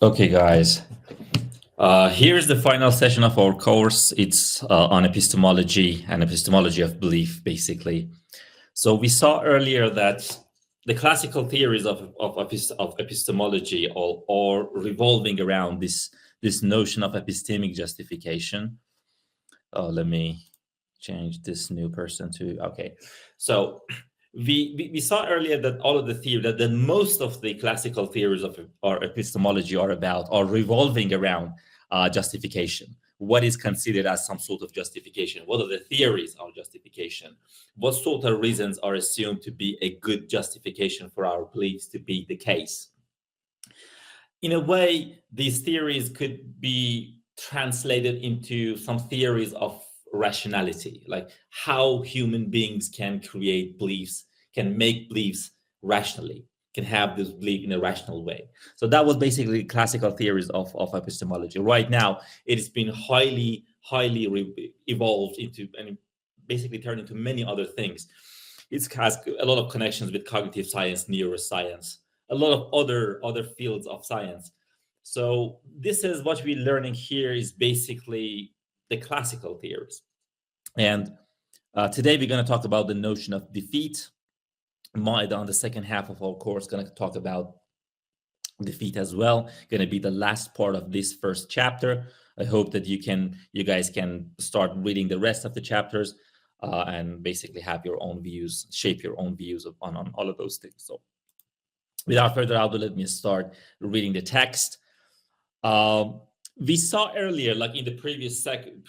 Okay, guys. Here's the final session of our course. It's on epistemology and epistemology of belief, basically. So we saw earlier that the classical theories of epistemology are revolving around this notion of epistemic justification. Let me change this new person to, okay. So we saw earlier that all of the theory, that most of the classical theories of our epistemology are revolving around justification. What is considered as some sort of justification? What are the theories of justification? What sort of reasons are assumed to be a good justification for our beliefs to be the case? In a way, these theories could be translated into some theories of rationality, like how human beings can create beliefs, can make beliefs rationally, can have this belief in a rational way. So that was basically classical theories of epistemology. Right now, it has been highly evolved into and basically turned into many other things. It has a lot of connections with cognitive science, neuroscience, a lot of other fields of science. So this is what we're learning here is basically the classical theories. And today we're going to talk about the notion of defeat. Mahid on the second half of our course going to talk about defeat as well. Going to be the last part of this first chapter. I hope that you guys can start reading the rest of the chapters and basically have your own views, shape your own views on all of those things. So without further ado, let me start reading the text. We saw earlier, like in the previous session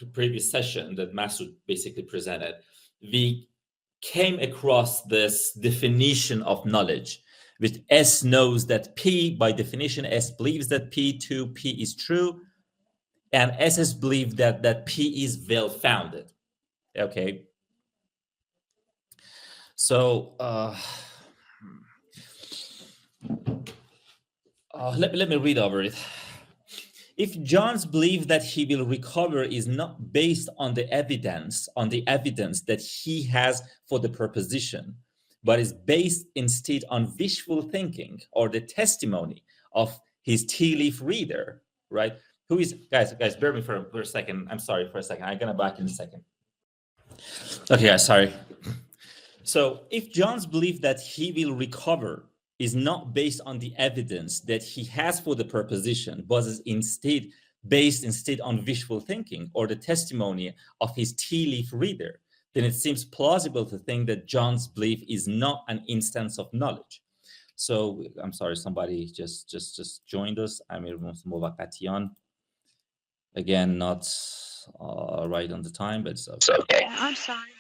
that Masoud basically presented, we came across this definition of knowledge, which S knows that P, by definition, S believes that P is true, and S has believed that P is well-founded. Okay. So let me read over it. If John's belief that he will recover is not based on the evidence that he has for the proposition, but is based instead on wishful thinking or the testimony of his tea leaf reader, right? Who is, guys, bear with me for a second. I'm sorry for a second. I'm gonna back in a second. Okay, guys, sorry. So if John's belief that he will recover is not based on the evidence that he has for the proposition, but is instead based on wishful thinking or the testimony of his tea leaf reader, then it seems plausible to think that John's belief is not an instance of knowledge. So I'm sorry, somebody just joined us. Amir Movakatian. Again, not right on the time, but it's okay. I'm sorry.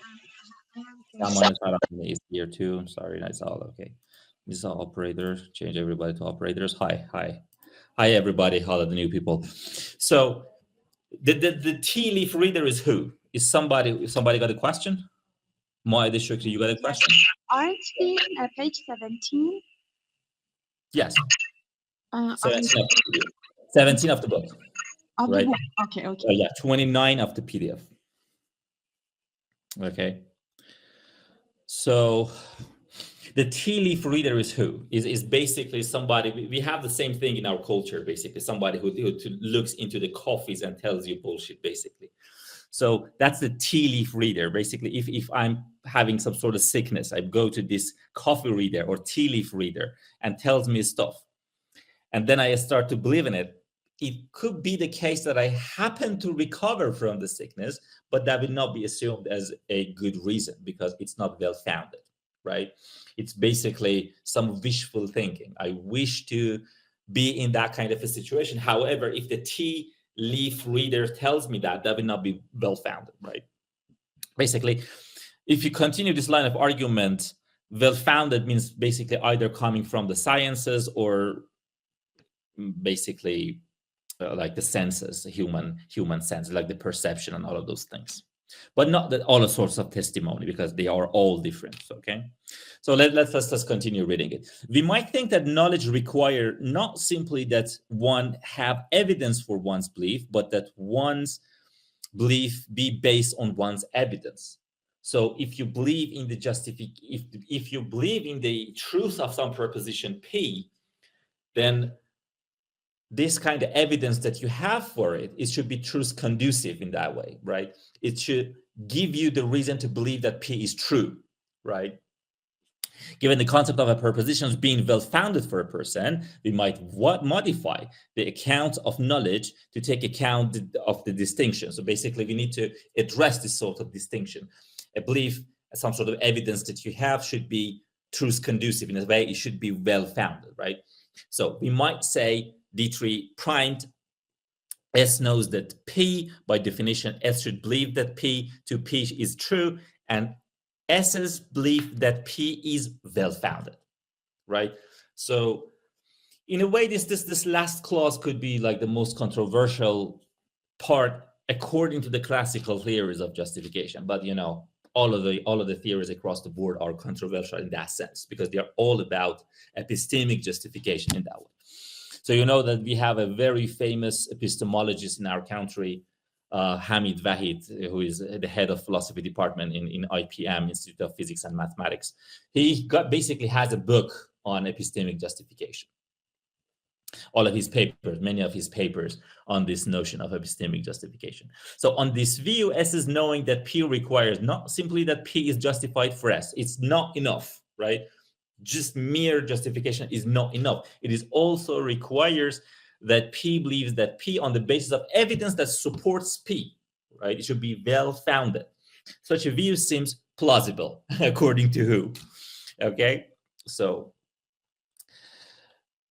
Someone is here too. I'm sorry, that's all okay. This is our operator. Change everybody to operators. Hi, everybody. Hello, the new people. So the tea leaf reader is who? Is somebody got a question? Mahid Shukri, you got a question? Aren't we at page 17? Yes. 17 of the book. Of right? the book. Okay. Yeah, 29 of the PDF. Okay. So the tea leaf reader is who? Is basically somebody, we have the same thing in our culture, basically, somebody who looks into the coffees and tells you bullshit, basically. So that's the tea leaf reader. Basically, if I'm having some sort of sickness, I go to this coffee reader or tea leaf reader and tells me stuff. And then I start to believe in it. It could be the case that I happen to recover from the sickness, but that will not be assumed as a good reason because it's not well-founded, right? It's basically some wishful thinking. I wish to be in that kind of a situation. However, if the tea leaf reader tells me that will not be well-founded, right? Basically, if you continue this line of argument, well-founded means basically either coming from the sciences or basically like the senses, the human sense, like the perception and all of those things, but not that all sorts of testimony because they are all different. Okay, so let's continue reading it. We might think that knowledge require not simply that one have evidence for one's belief, but that one's belief be based on one's evidence. So if you believe in the if you believe in the truth of some proposition P, then this kind of evidence that you have for it, it should be truth conducive in that way, right? It should give you the reason to believe that P is true, right? Given the concept of a proposition being well-founded for a person, we might modify the account of knowledge to take account of the distinction. So basically, we need to address this sort of distinction. A belief, some sort of evidence that you have should be truth conducive. In a way, it should be well-founded, right? So we might say D3 primed, S knows that P, by definition, S should believe that P to P is true, and S's belief that P is well-founded, right? So in a way, this last clause could be like the most controversial part according to the classical theories of justification. But you know, all of the theories across the board are controversial in that sense because they are all about epistemic justification in that way. So you know that we have a very famous epistemologist in our country, Hamid Vahid, who is the head of philosophy department in IPM, Institute of Physics and Mathematics. He basically has a book on epistemic justification. All of his papers, many of his papers on this notion of epistemic justification. So on this view, S is knowing that P requires not simply that P is justified for S. It's not enough, right? Just mere justification is not enough. It is also requires that P believes that P on the basis of evidence that supports P, right? It should be well-founded. Such a view seems plausible, according to who? Okay, so,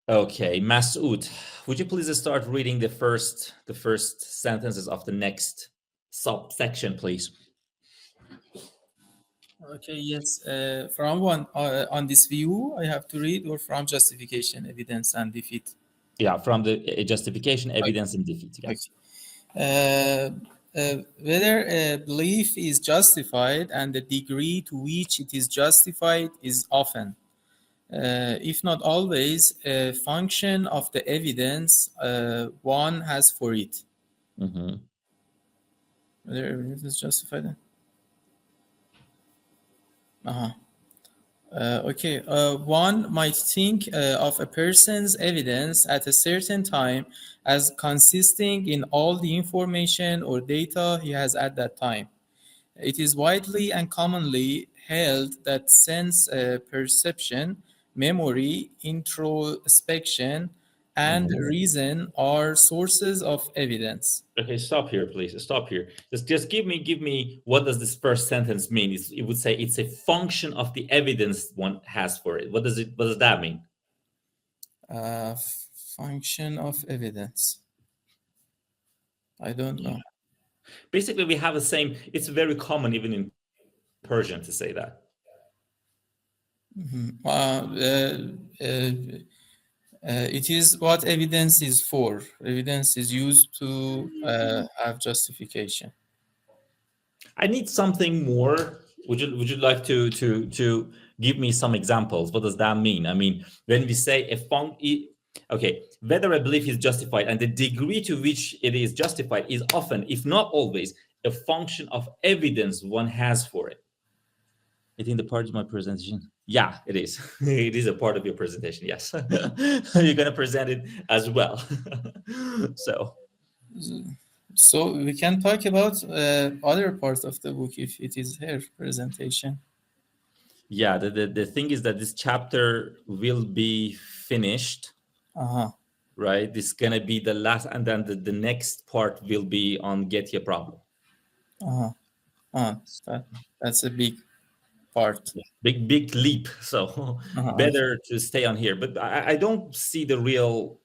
okay, Masoud, would you please start reading the first sentences of the next subsection, please? Okay, yes. From one on this view, I have to read, or from justification, evidence, and defeat? Yeah, from the justification, evidence, and defeat. Yes. Okay. Whether a belief is justified and the degree to which it is justified is often, if not always, a function of the evidence one has for it. Mm-hmm. Whether evidence is justified. Okay, one might think of a person's evidence at a certain time as consisting in all the information or data he has at that time. It is widely and commonly held that sense perception, memory, introspection, and reason are sources of evidence. Okay, stop here, please. Stop here. Just give me what does this first sentence mean? It would say it's a function of the evidence one has for it. What does that mean? Function of evidence. I don't know. Basically, we have the same. It's very common even in Persian to say that. It is what evidence is for. Evidence is used to have justification. I need something more. Would you like to give me some examples? What does that mean? I mean, when we say whether a belief is justified and the degree to which it is justified is often, if not always, a function of evidence one has for it. I think the part of my presentation. Yeah, it is. It is a part of your presentation. Yes, you're going to present it as well. So we can talk about other parts of the book if it is here presentation. Yeah, the thing is that this chapter will be finished. Right, this is going to be the last, and then the next part will be on get your problem. That's a big part. Big leap. So better to stay on here. But I don't see the real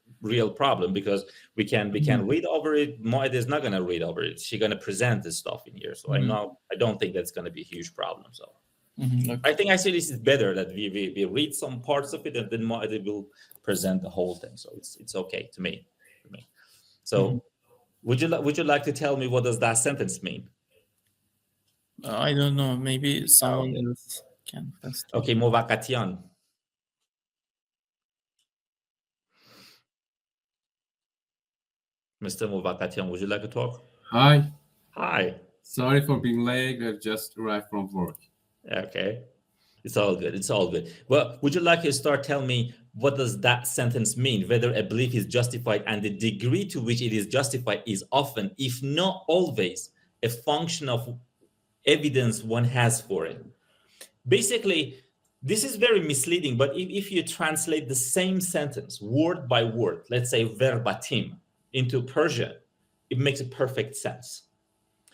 problem because we can read over it. Moed is not going to read over it. She's going to present this stuff in here. So I don't think that's going to be a huge problem. So Okay. I think actually this is better that we read some parts of it and then Moed will present the whole thing. So it's okay to me. So would you like to tell me what does that sentence mean? I don't know. Maybe someone else can. Okay, Movakatian. Mr. Movakatian, would you like to talk? Hi. Hi. Sorry for being late. I've just arrived from work. Okay. It's all good. Well, would you like to start telling me what does that sentence mean? Whether a belief is justified, and the degree to which it is justified is often, if not always, a function of evidence one has for it. Basically, this is very misleading, but if you translate the same sentence word by word, let's say verbatim, into Persian, it makes a perfect sense.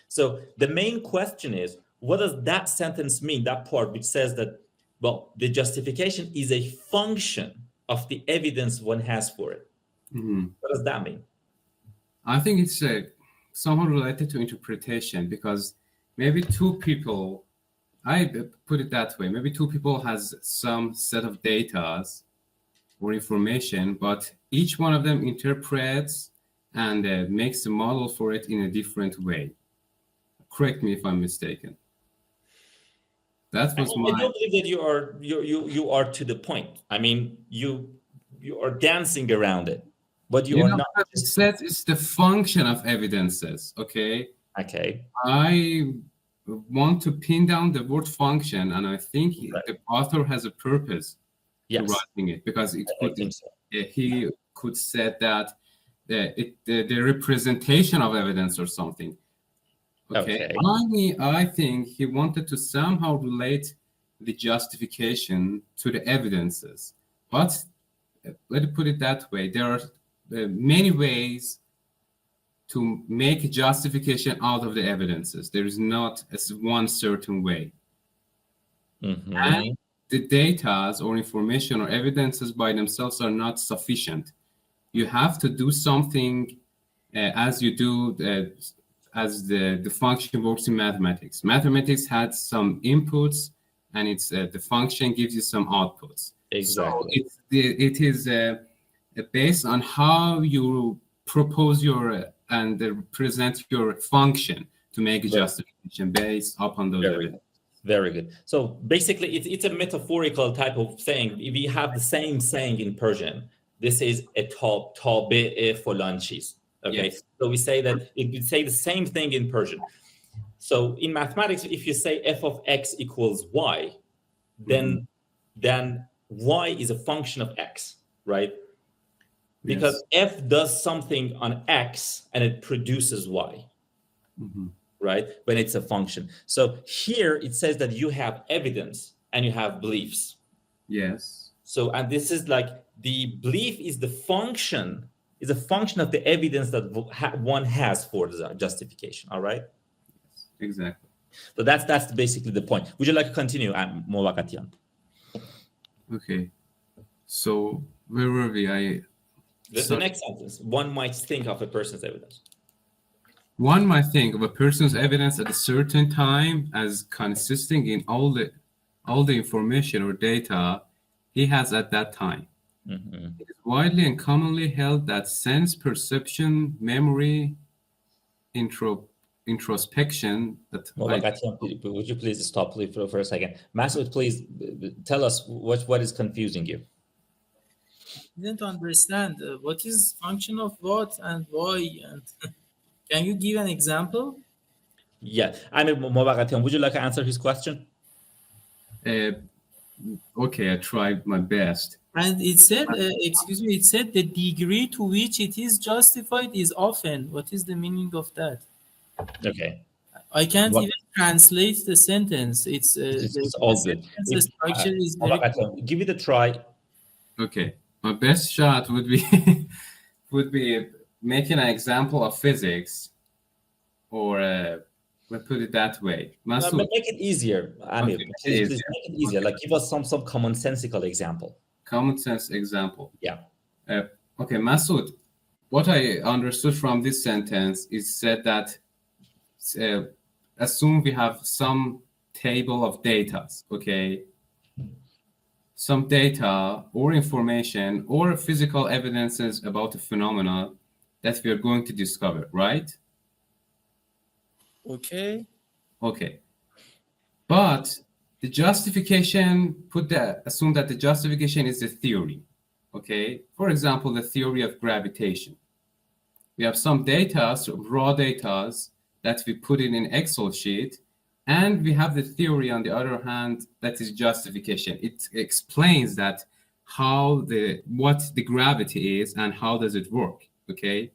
So the main question is, what does that sentence mean, that part which says that, well, the justification is a function of the evidence one has for it? Mm-hmm. What does that mean? I think it's somewhat related to interpretation, because maybe two people, I put it that way, maybe two people has some set of data or information, but each one of them interprets and makes a model for it in a different way. Correct me if I'm mistaken. That was I don't believe that you are to the point. I mean, you are dancing around it, but you are not. It says it's the function of evidences. Okay. Okay. I want to pin down the word function, and I think the author has a purpose to writing it, because it could, he could say that the representation of evidence or something. Okay. I think he wanted to somehow relate the justification to the evidences. But let me put it that way. There are many ways to make a justification out of the evidences. There is not one certain way. Mm-hmm. And the data or information or evidences by themselves are not sufficient. You have to do something as you do as the function works in mathematics. Mathematics had some inputs, and it's the function gives you some outputs. Exactly. So it is based on how you propose your and present your function to make a justification based upon those evidence. Very good. So basically, it's a metaphorical type of saying. We have the same saying in Persian. This is a tabe falan cheez. Okay, yes. So we say the same thing in Persian. So in mathematics, if you say f of x equals y, then y is a function of x, right? Because f does something on x and it produces y, right? When it's a function. So here it says that you have evidence and you have beliefs. Yes. So, and this is like the belief is the function. Is a function of the evidence that one has for the justification. All right. Yes, exactly. So that's basically the point. Would you like to continue, Mowakatian? Okay. So where were we? The next sentence. One might think of a person's evidence. One might think of a person's evidence at a certain time as consisting in all the information or data he has at that time. Mm-hmm. It is widely and commonly held that sense, perception, memory, introspection. Would you please stop for a second? Masoud, please tell us what is confusing you. I didn't understand what is function of what and why. And can you give an example? Yeah, I mean, Mowakatian, would you like to answer his question? Okay, I tried my best. And it said, it said the degree to which it is justified is often. What is the meaning of that? Okay. I can't even translate the sentence. It's all good. The structure is very... Give it a try. Okay. My best shot would be making an example of physics, or let's put it that way. Make it easier. I mean, please make it easier. Like, give us some commonsensical example. Common sense example. Yeah. Okay, Masoud, what I understood from this sentence is said that assume we have some table of data, okay? Some data or information or physical evidences about a phenomena that we are going to discover, right? Okay. Okay. But the justification, assume that the justification is a theory, okay? For example, the theory of gravitation. We have some data, some raw data that we put in an Excel sheet, and we have the theory on the other hand that is justification. It explains that what the gravity is and how does it work, okay?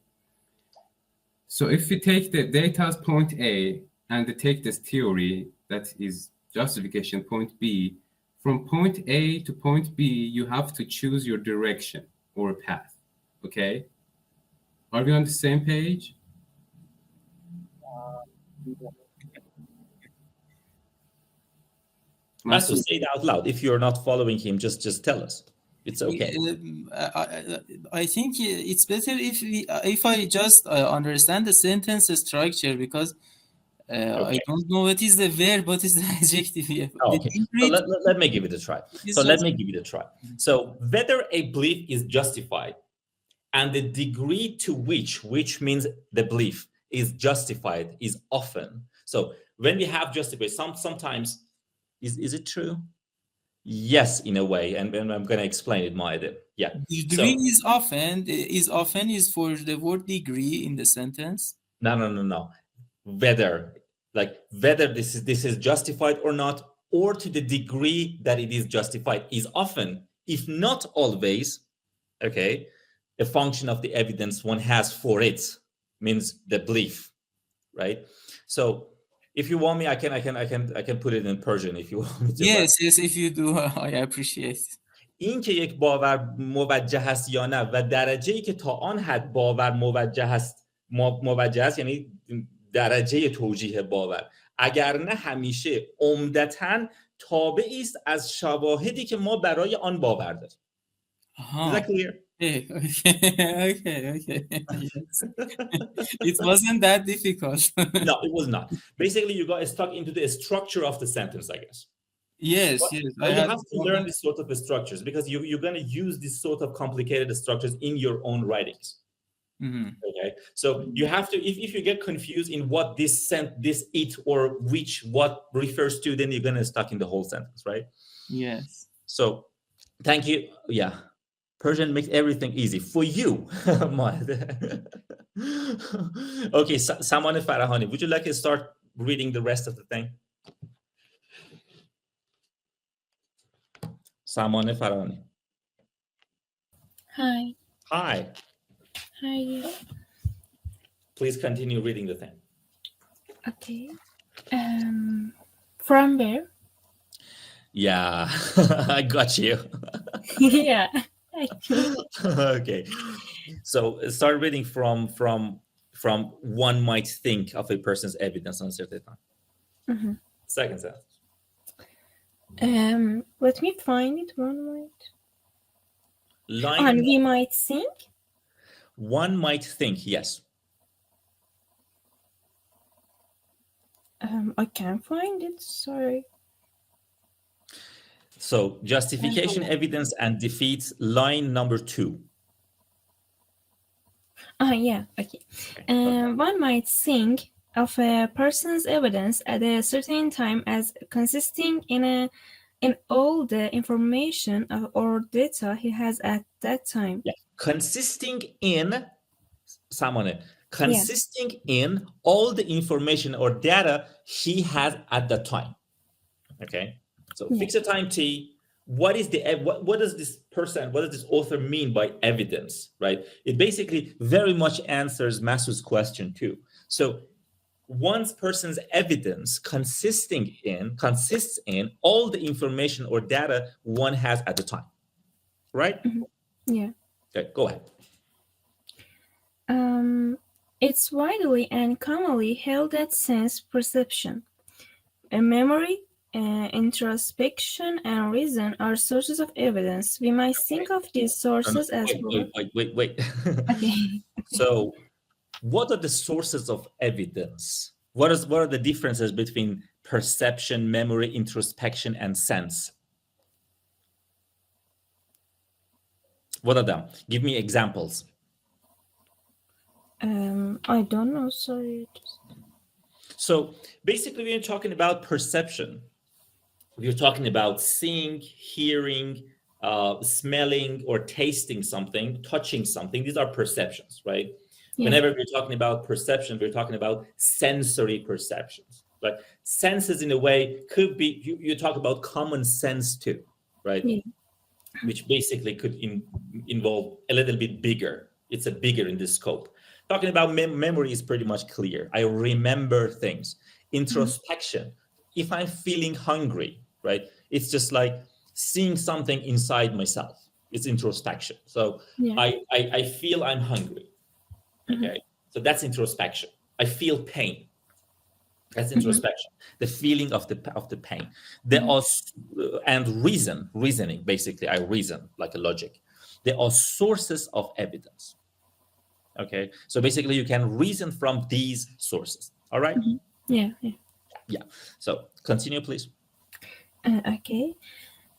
So if we take the data as point A and we take this theory that is justification point B, from point A to point B, you have to choose your direction or path, okay? Are we on the same page? Masu, say it out loud. If you're not following him, just tell us. It's okay. I think it's better if I just understand the sentence structure, because okay. I don't know what is the verb, what is the adjective. Okay, so let me give it a try. So whether a belief is justified and the degree to which means the belief is justified is often. So when we have justified, sometimes, is it true? Yes, in a way, and I'm going to explain it, Maide. Yeah. Degree is often is for the word degree in the sentence. No. Whether this is justified or not, or to the degree that it is justified, is often, if not always, okay, a function of the evidence one has for it, means the belief, right? So if you want me, I can put it in Persian if you want me to. Yes, if you do, I appreciate. این که یک باور موجه است یا نه و درجه‌ای که تا آن حد باور موجه است یعنی درجه توجیه باور، اگر نه همیشه عمدتاً تابعی است از شواهدی که ما برای آن باور داریم. Is that clear? Okay. Yes. It wasn't that difficult. No, it was not. Basically, you got stuck into the structure of the sentence, I guess. Yes. But you have to learn these sort of structures because you're going to use these sort of complicated structures in your own writings. Mm-hmm. Okay, so you have to, if you get confused in what this it or which what refers to, then you're going to stuck in the whole sentence, right? Yes. So thank you. Yeah, Persian makes everything easy for you. Okay, Samane Farahani, would you like to start reading the rest of the thing? Samane Farahani. Hi. Hi. Please continue reading the thing. Okay. From where? Yeah, I got you. Yeah. Okay. So start reading from one might think of a person's evidence on a certain time. Mm-hmm. Second sentence. Let me find it. One might. And we might think. One might think, yes. I can't find it. Sorry. So justification, evidence, and defeat, line number 2. Yeah. Okay. One might think of a person's evidence at a certain time as consisting in all the information or data he has at that time. Yeah. Consisting in in all the information or data he has at the time. Okay, so fix a time T. What does this author mean by evidence, right? It basically very much answers Masu's question too. So one's person's evidence consists in all the information or data one has at the time, right? Mm-hmm. Yeah. Okay, go ahead. It's widely and commonly held that sense perception, memory, introspection, and reason are sources of evidence. We might think of these sources as... Wait. Okay. So what are the sources of evidence? What are the differences between perception, memory, introspection, and sense? What are them? Give me examples. I don't know, sorry. So basically, when you're talking about perception, you're talking about seeing, hearing, smelling, or tasting something, touching something. These are perceptions, right? Yeah. Whenever we're talking about perception, we're talking about sensory perceptions. Right? Senses, in a way, could be, you talk about common sense too, right? Yeah. which basically could involve a little bit bigger. It's a bigger in the scope. Talking about memory is pretty much clear. I remember things. Introspection. If I'm feeling hungry, right? It's just like seeing something inside myself. It's introspection. So I feel I'm hungry. Okay. So that's introspection. I feel pain. That's introspection. The feeling of the pain. There are and reasoning. Basically, I reason like a logic. There are sources of evidence. Okay. So basically, you can reason from these sources. All right. Yeah. So continue, please. Okay.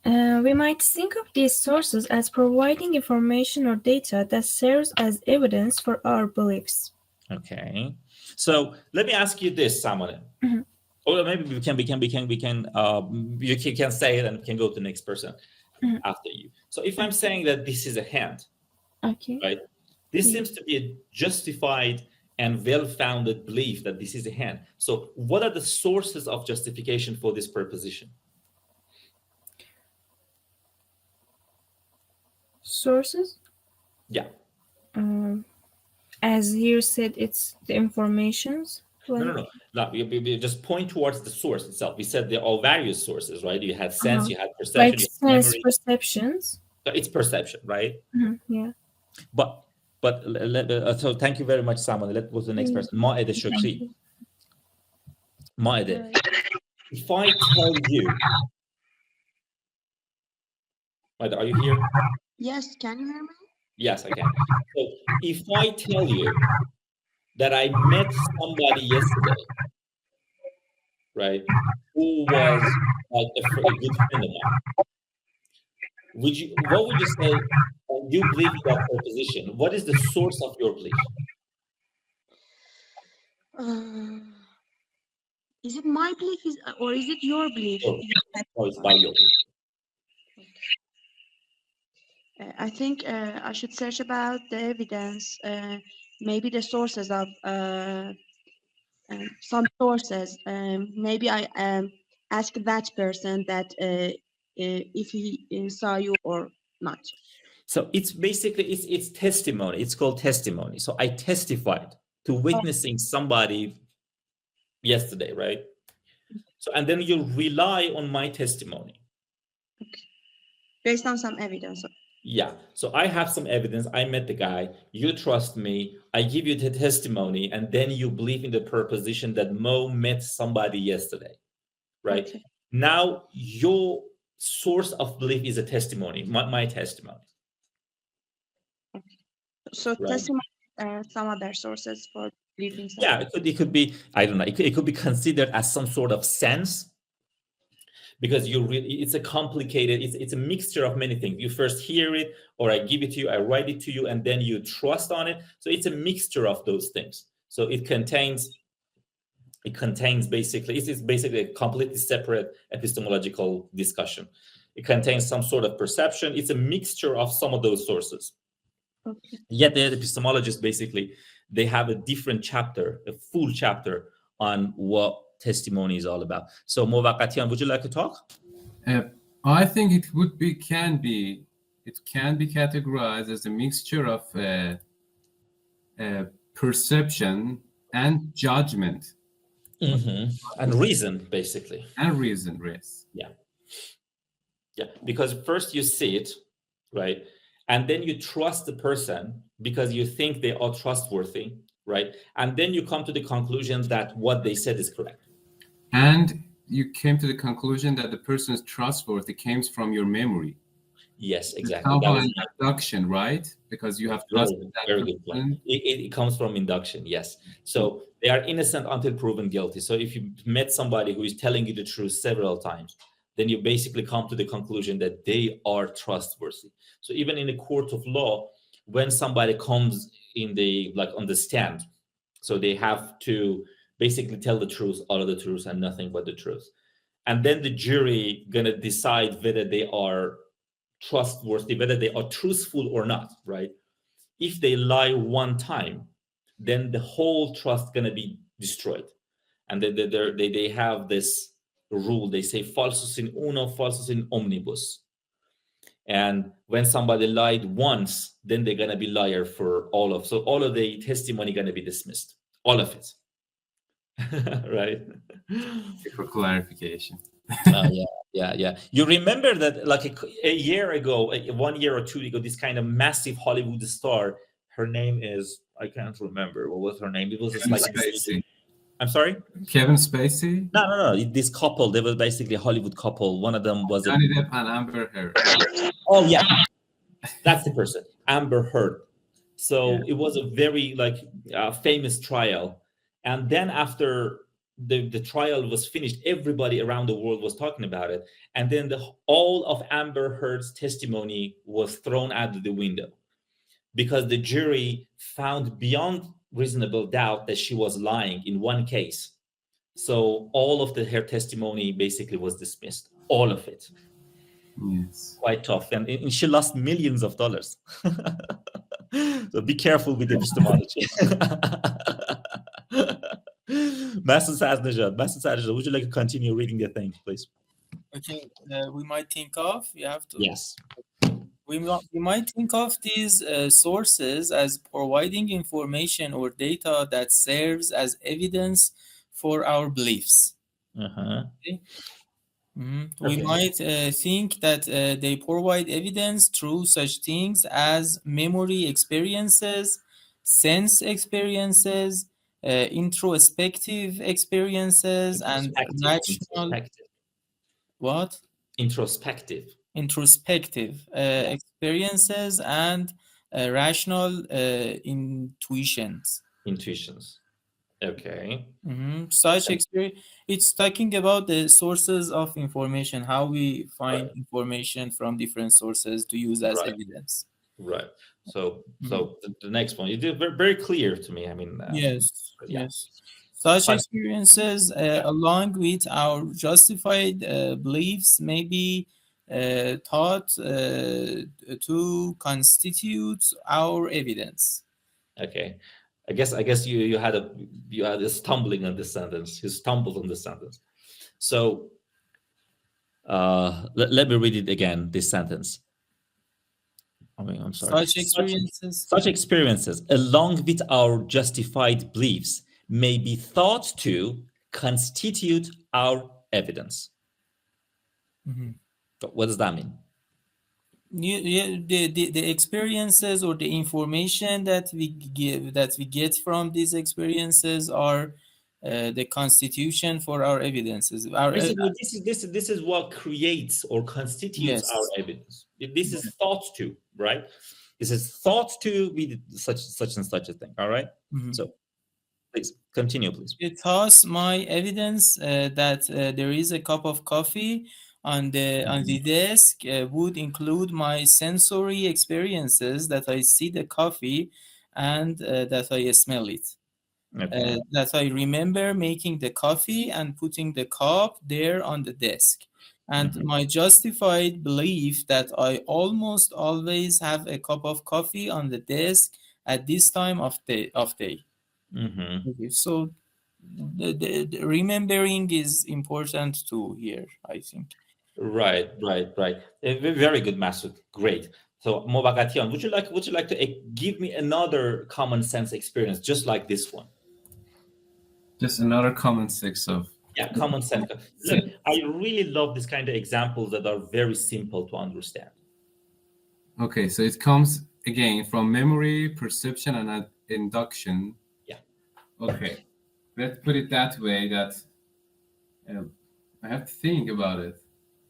We might think of these sources as providing information or data that serves as evidence for our beliefs. Okay. So let me ask you this, Samone. Or maybe you can say it and we can go to the next person after you. So if I'm saying that this is a hand, right? This seems to be a justified and well-founded belief that this is a hand. So what are the sources of justification for this proposition? Sources? Yeah. As you said, it's the informations. No. You just point towards the source itself. We said they're all various sources, right? You had sense, you had perception, like you sense memory. Perceptions. So it's perception, right? Yeah. But so thank you very much, Samone. Let's go to the next person. Maede Shukri. Maede, if I tell you, Maede, are you here? Yes, can you hear me? Yes, I can. So if I tell you that I met somebody yesterday, right, who was like a good friend of mine, what would you say? You believe in that proposition. What is the source of your belief? Is it my belief or is it your belief? Oh, it's by your belief. I think I should search about the evidence, maybe the sources of some sources. Maybe I ask that person that if he saw you or not. So it's basically, it's testimony. It's called testimony. So I testified to witnessing somebody yesterday, right? So, and then you rely on my testimony. Okay. Based on some evidence. Yeah. So I have some evidence. I met the guy. You trust me. I give you the testimony. And then you believe in the proposition that Mo met somebody yesterday, right? Okay. Now your source of belief is a testimony, my testimony. Okay. So right. Testimony, some other sources for believing. Yeah, it could be, I don't know, it could be considered as some sort of sense, because it's a complicated, it's a mixture of many things. You first hear it, or I give it to you, I write it to you, and then you trust on it. So it's a mixture of those things. So it contains basically, it's basically a completely separate epistemological discussion. It contains some sort of perception. It's a mixture of some of those sources. Okay. Yet the epistemologists basically, they have a different chapter, a full chapter on what testimony is all about. So Movaqqatian, would you like to talk? I think it can be categorized as a mixture of perception and judgment. And reason, basically. And reason. Yeah, because first you see it, right? And then you trust the person because you think they are trustworthy, right? And then you come to the conclusion that what they said is correct. And you came to the conclusion that the person is trustworthy came from your memory. Yes, exactly. How about induction, right? Because you have trusted that very good point. It comes from induction, yes. So they are innocent until proven guilty. So if you met somebody who is telling you the truth several times, then you basically come to the conclusion that they are trustworthy. So even in a court of law, when somebody comes on the stand, so they have to basically tell the truth, all of the truth, and nothing but the truth. And then the jury gonna decide whether they are trustworthy, whether they are truthful or not, right? If they lie one time, then the whole trust gonna be destroyed. And they have this rule. They say falsus in uno, falsus in omnibus. And when somebody lied once, then they're going to be liar for all of the testimony going to be dismissed, all of it. Right? For clarification. Yeah. You remember that like a year ago, 1 year or two ago, this kind of massive Hollywood star, her name is, I can't remember. What was her name? It was just like Spacey. I'm sorry? Kevin Spacey? No. This couple, they were basically a Hollywood couple. One of them was Johnny Depp and Amber Heard. Oh, yeah. That's the person, Amber Heard. So it was a very famous trial. And then after the trial was finished, everybody around the world was talking about it. And then all of Amber Heard's testimony was thrown out the window because the jury found beyond reasonable doubt that she was lying in one case. So all of her testimony basically was dismissed, all of it. Yes. Quite tough. And she lost millions of dollars. So be careful with epistemology. Master Sajnejad, would you like to continue reading the thing, please? Okay, we might think of, you have to. Yes. We might think of these sources as providing information or data that serves as evidence for our beliefs. Okay? Mm-hmm. We might think that they provide evidence through such things as memory experiences, sense experiences, introspective experiences, and rational. What? Introspective experiences and rational intuitions. Okay. Mm-hmm. Such experience, it's talking about the sources of information, how we find information from different sources to use as evidence. Right. So the next one, you did very clear to me. I mean, yes. Such experiences, along with our justified beliefs, may be thought to constitute our evidence. Okay. I guess you had a stumbling on this sentence. You stumbled on this sentence. So let me read it again, this sentence. I'm sorry. Such experiences, along with our justified beliefs, may be thought to constitute our evidence. Mm-hmm. What does that mean? The experiences or the information that we get from these experiences are the constitution for our evidences. This is what creates or constitutes our evidence. This is thought to, right? This is thought to be such and such a thing. All right. Mm-hmm. So please continue, please. Thus, my evidence that there is a cup of coffee on the desk would include my sensory experiences, that I see the coffee and that I smell it. Okay. That I remember making the coffee and putting the cup there on the desk. And my justified belief that I almost always have a cup of coffee on the desk at this time of day. Mm-hmm. Okay, so the remembering is important too here, I think. Right. Very good, Masoud. Great. So, Mobagatian, would you like to give me another common sense experience just like this one? Just another common sense of. Yeah, common sense. Look, I really love this kind of examples that are very simple to understand. Okay, so it comes again from memory, perception, and induction. Yeah. Okay, let's put it that way. That I have to think about it.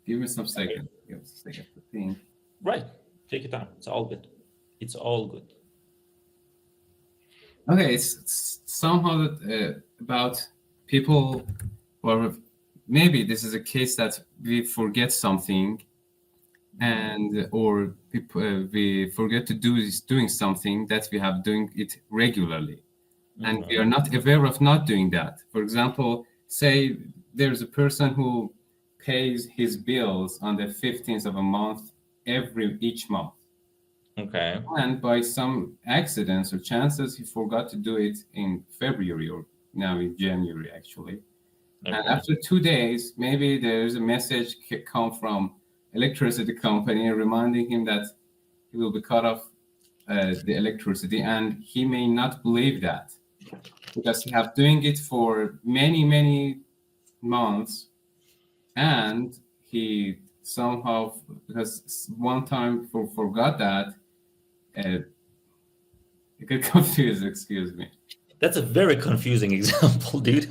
Give me some seconds. Give me a second to think. Right. Take your time. It's all good. Okay, it's somehow that, about people, or maybe this is a case that we forget something, or we forget to doing something that we have doing it regularly, and we are not aware of not doing that. For example, say there's a person who pays his bills on the 15th of a month each month. Okay. And by some accidents or chances, he forgot to do it in February, or now in January, actually. Okay. And after 2 days, maybe there's a message come from electricity company, reminding him that he will be cut off the electricity, and he may not believe that because he have doing it for many months, and he somehow, because one time forgot that, it got confused, excuse me. That's a very confusing example, dude.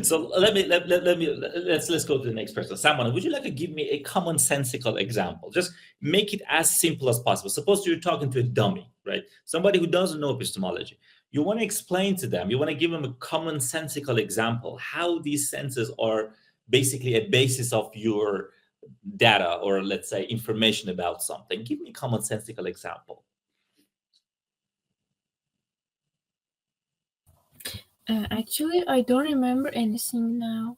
So let's go to the next person. Someone, would you like to give me a commonsensical example? Just make it as simple as possible. Suppose you're talking to a dummy, right? Somebody who doesn't know epistemology. You want to explain to them, you want to give them a commonsensical example, how these senses are basically a basis of your data, or let's say information about something. Give me a commonsensical example. Actually, I don't remember anything now.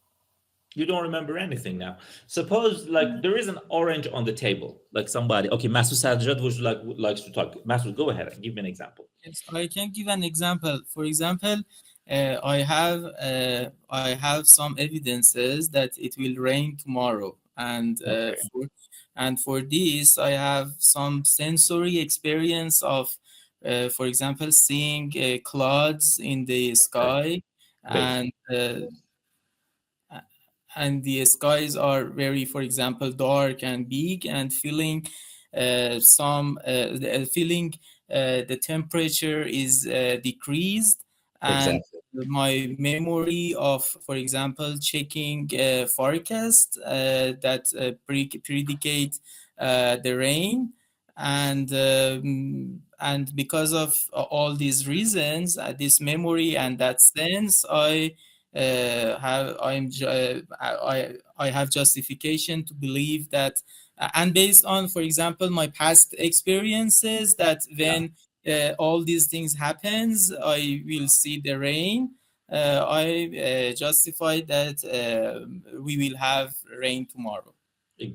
You don't remember anything now. Suppose like there is an orange on the table, like somebody. Okay, Masoud Sajjad likes to talk. Masoud, go ahead and give me an example. Yes, I can give an example. For example, I have some evidences that it will rain tomorrow, and for this I have some sensory experience of, for example, seeing clouds in the sky, and the skies are very, for example, dark and big, and feeling the temperature is decreased, and my memory of, for example, checking forecast that predicate the rain, and because of all these reasons, this memory and that sense, I have justification to believe that, and based on, for example, my past experiences, that when all these things happens, I will see the rain. I justify that we will have rain tomorrow.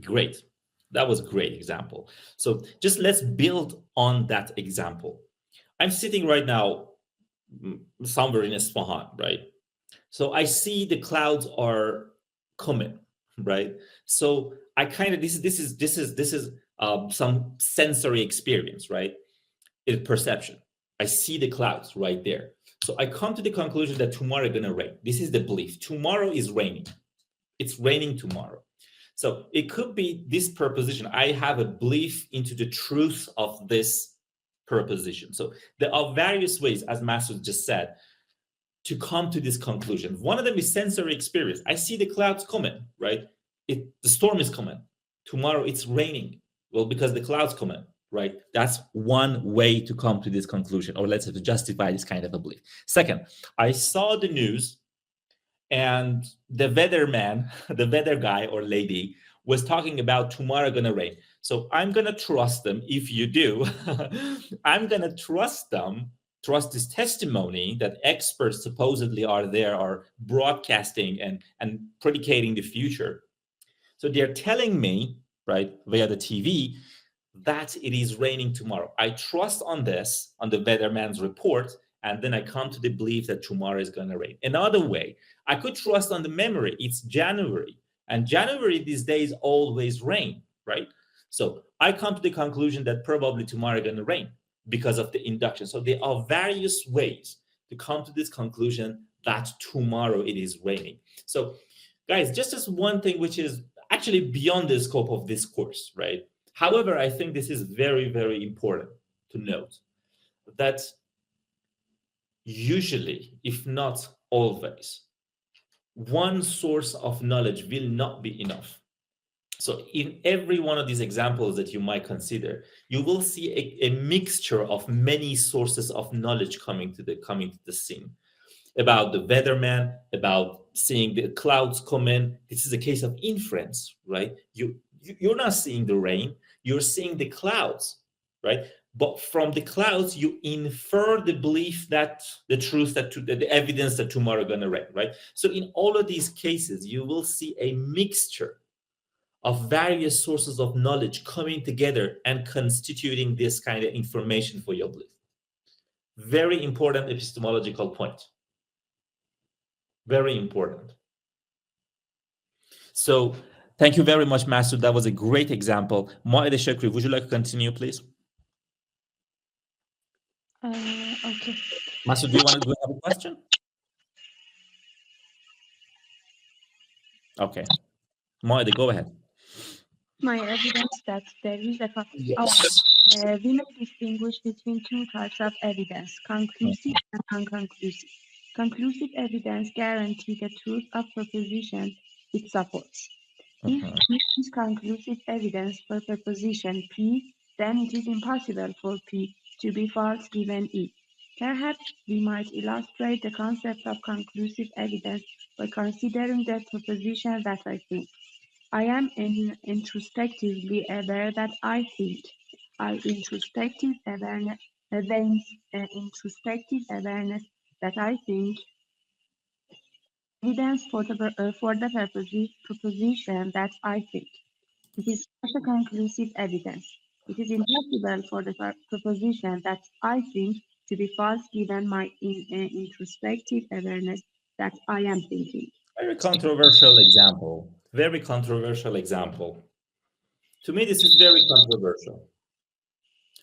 Great. That was a great example. So just let's build on that example. I'm sitting right now somewhere in Isfahan, right? So I see the clouds are coming, right? So I kind of, this is some sensory experience, right? It's perception. I see the clouds right there. So I come to the conclusion that tomorrow is gonna rain. This is the belief. Tomorrow is raining. It's raining tomorrow. So it could be this proposition. I have a belief into the truth of this proposition. So there are various ways, as Masoud just said, to come to this conclusion. One of them is sensory experience. I see the clouds coming, right? The storm is coming. Tomorrow it's raining. Well, because the clouds coming, right? That's one way to come to this conclusion, or let's say to justify this kind of a belief. Second, I saw the news and the weatherman, the weather guy or lady, was talking about tomorrow gonna rain. So I'm gonna trust them. If you do, I'm gonna trust them, trust this testimony that experts supposedly are broadcasting and predicating the future. So they're telling me, right, via the TV, that it is raining tomorrow. I trust on this, on the weatherman's report, and then I come to the belief that tomorrow is going to rain. Another way, I could trust on the memory. It's January, and January these days always rain, right? So I come to the conclusion that probably tomorrow is going to rain because of the induction. So there are various ways to come to this conclusion that tomorrow it is raining. So guys, just as one thing which is actually beyond the scope of this course, right? However, I think this is very, very important to note that usually, if not always, one source of knowledge will not be enough. So in every one of these examples that you might consider, you will see a mixture of many sources of knowledge coming to the scene. About the weatherman, about seeing the clouds come in. This is a case of inference, right? You're not seeing the rain, you're seeing the clouds, right? But from the clouds, you infer the belief that the truth, that the evidence that tomorrow is going to rain, right? So in all of these cases, you will see a mixture of various sources of knowledge coming together and constituting this kind of information for your belief. Very important epistemological point. Very important. So Thank you very much, Masood. That was a great example. Maed Shakri, would you like to continue, please? Okay. Masood, do you have a question? Okay. Maed, go ahead. My evidence that there is a we may distinguish between two types of evidence, conclusive and unconclusive. Conclusive evidence guarantees the truth of proposition it supports. If P is conclusive evidence for proposition P, then it is impossible for P to be false given E. Perhaps we might illustrate the concept of conclusive evidence by considering the proposition that I think. I am introspectively aware that I think. Introspective awareness that I think. Evidence for the proposition that I think. It is not a conclusive evidence. It is impossible for the proposition that I think to be false given my introspective awareness that I am thinking. Very controversial example. Very controversial example. To me, this is very controversial.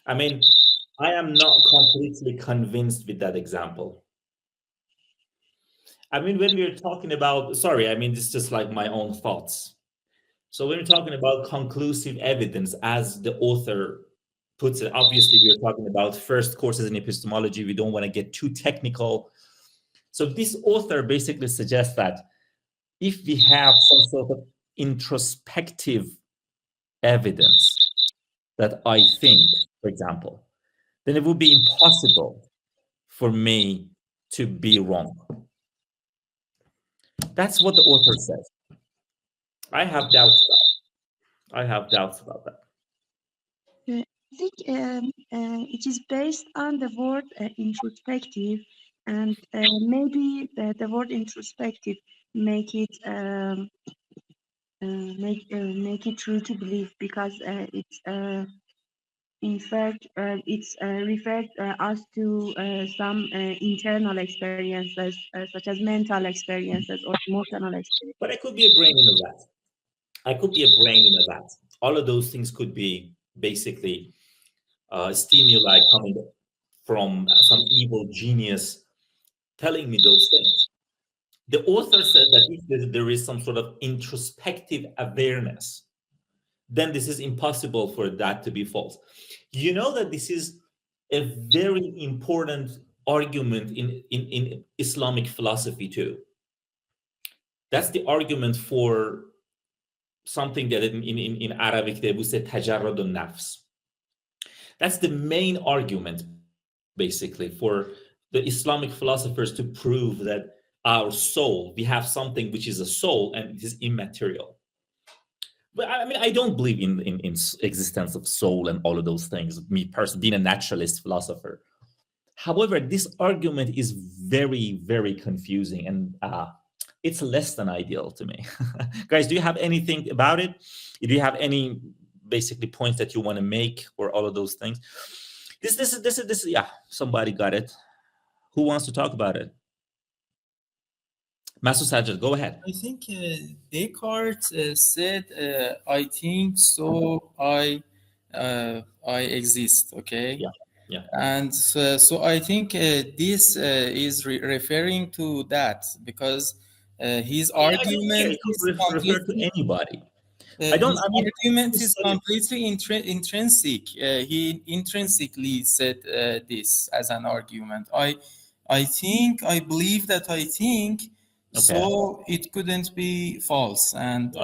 I mean, I am not completely convinced with that example. I mean, when we're talking about, sorry, I mean, this is just like my own thoughts. So when we're talking about conclusive evidence, as the author puts it, obviously we're talking about first courses in epistemology. We don't want to get too technical. So this author basically suggests that if we have some sort of introspective evidence that I think, for example, then it would be impossible for me to be wrong. That's what the author says. I have doubts about that. I think it is based on the word introspective, and maybe the word introspective make it true to believe, because it's in fact it's referred us to some internal experiences such as mental experiences or emotional experiences. But I could be a brain in a vat. All of those things could be basically stimuli coming from some evil genius telling me those things. The author said that if there is some sort of introspective awareness, then this is impossible for that to be false. You know that this is a very important argument in Islamic philosophy too. That's the argument for something that in Arabic they would say tajarrud al-nafs. That's the main argument, basically, for the Islamic philosophers to prove that our soul, we have something which is a soul and it is immaterial. But I mean, I don't believe in existence of soul and all of those things, me personally, being a naturalist philosopher. However, this argument is very, very confusing, and it's less than ideal to me. Guys, do you have anything about it? Do you have any basically points that you want to make, or all of those things? This is yeah, somebody got it. Who wants to talk about it? Masood Sajjad, go ahead. I think Descartes said, I think, so I exist, okay? Yeah. And so I think this is referring to that, because his argument is refer to anybody. Argument is completely intrinsic. He intrinsically said this as an argument. I think, I believe that I think, okay. So it couldn't be false, and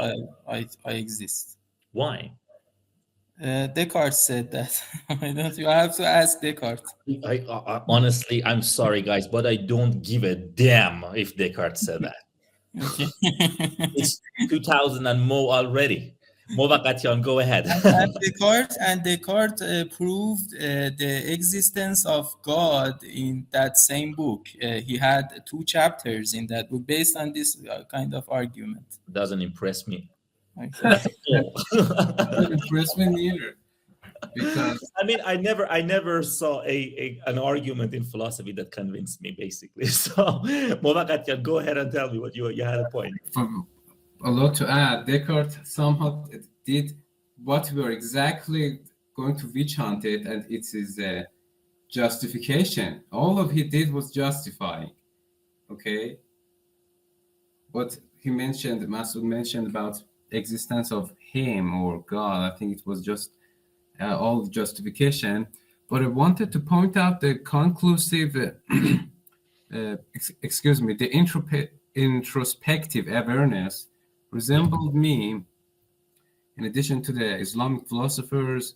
I exist. Why? Descartes said that. You have to ask Descartes. I honestly, I'm sorry, guys, but I don't give a damn if Descartes said that. Okay. It's 2000 and more already. Movakatian, go ahead. and Descartes proved the existence of God in that same book. He had 2 chapters in that book based on this kind of argument. Doesn't impress me. Okay. Doesn't impress me neither. Because I mean, I never saw an argument in philosophy that convinced me, basically. So, Movakatian, go ahead and tell me what you had a point. a lot to add. Descartes somehow did what we are exactly going to witch hunt it, and it is a justification. All of he did was justifying. Okay. What he mentioned, Masoud mentioned about existence of him or God, I think it was just all justification. But I wanted to point out the conclusive, excuse me, the introspective awareness resembled me, in addition to the Islamic philosophers,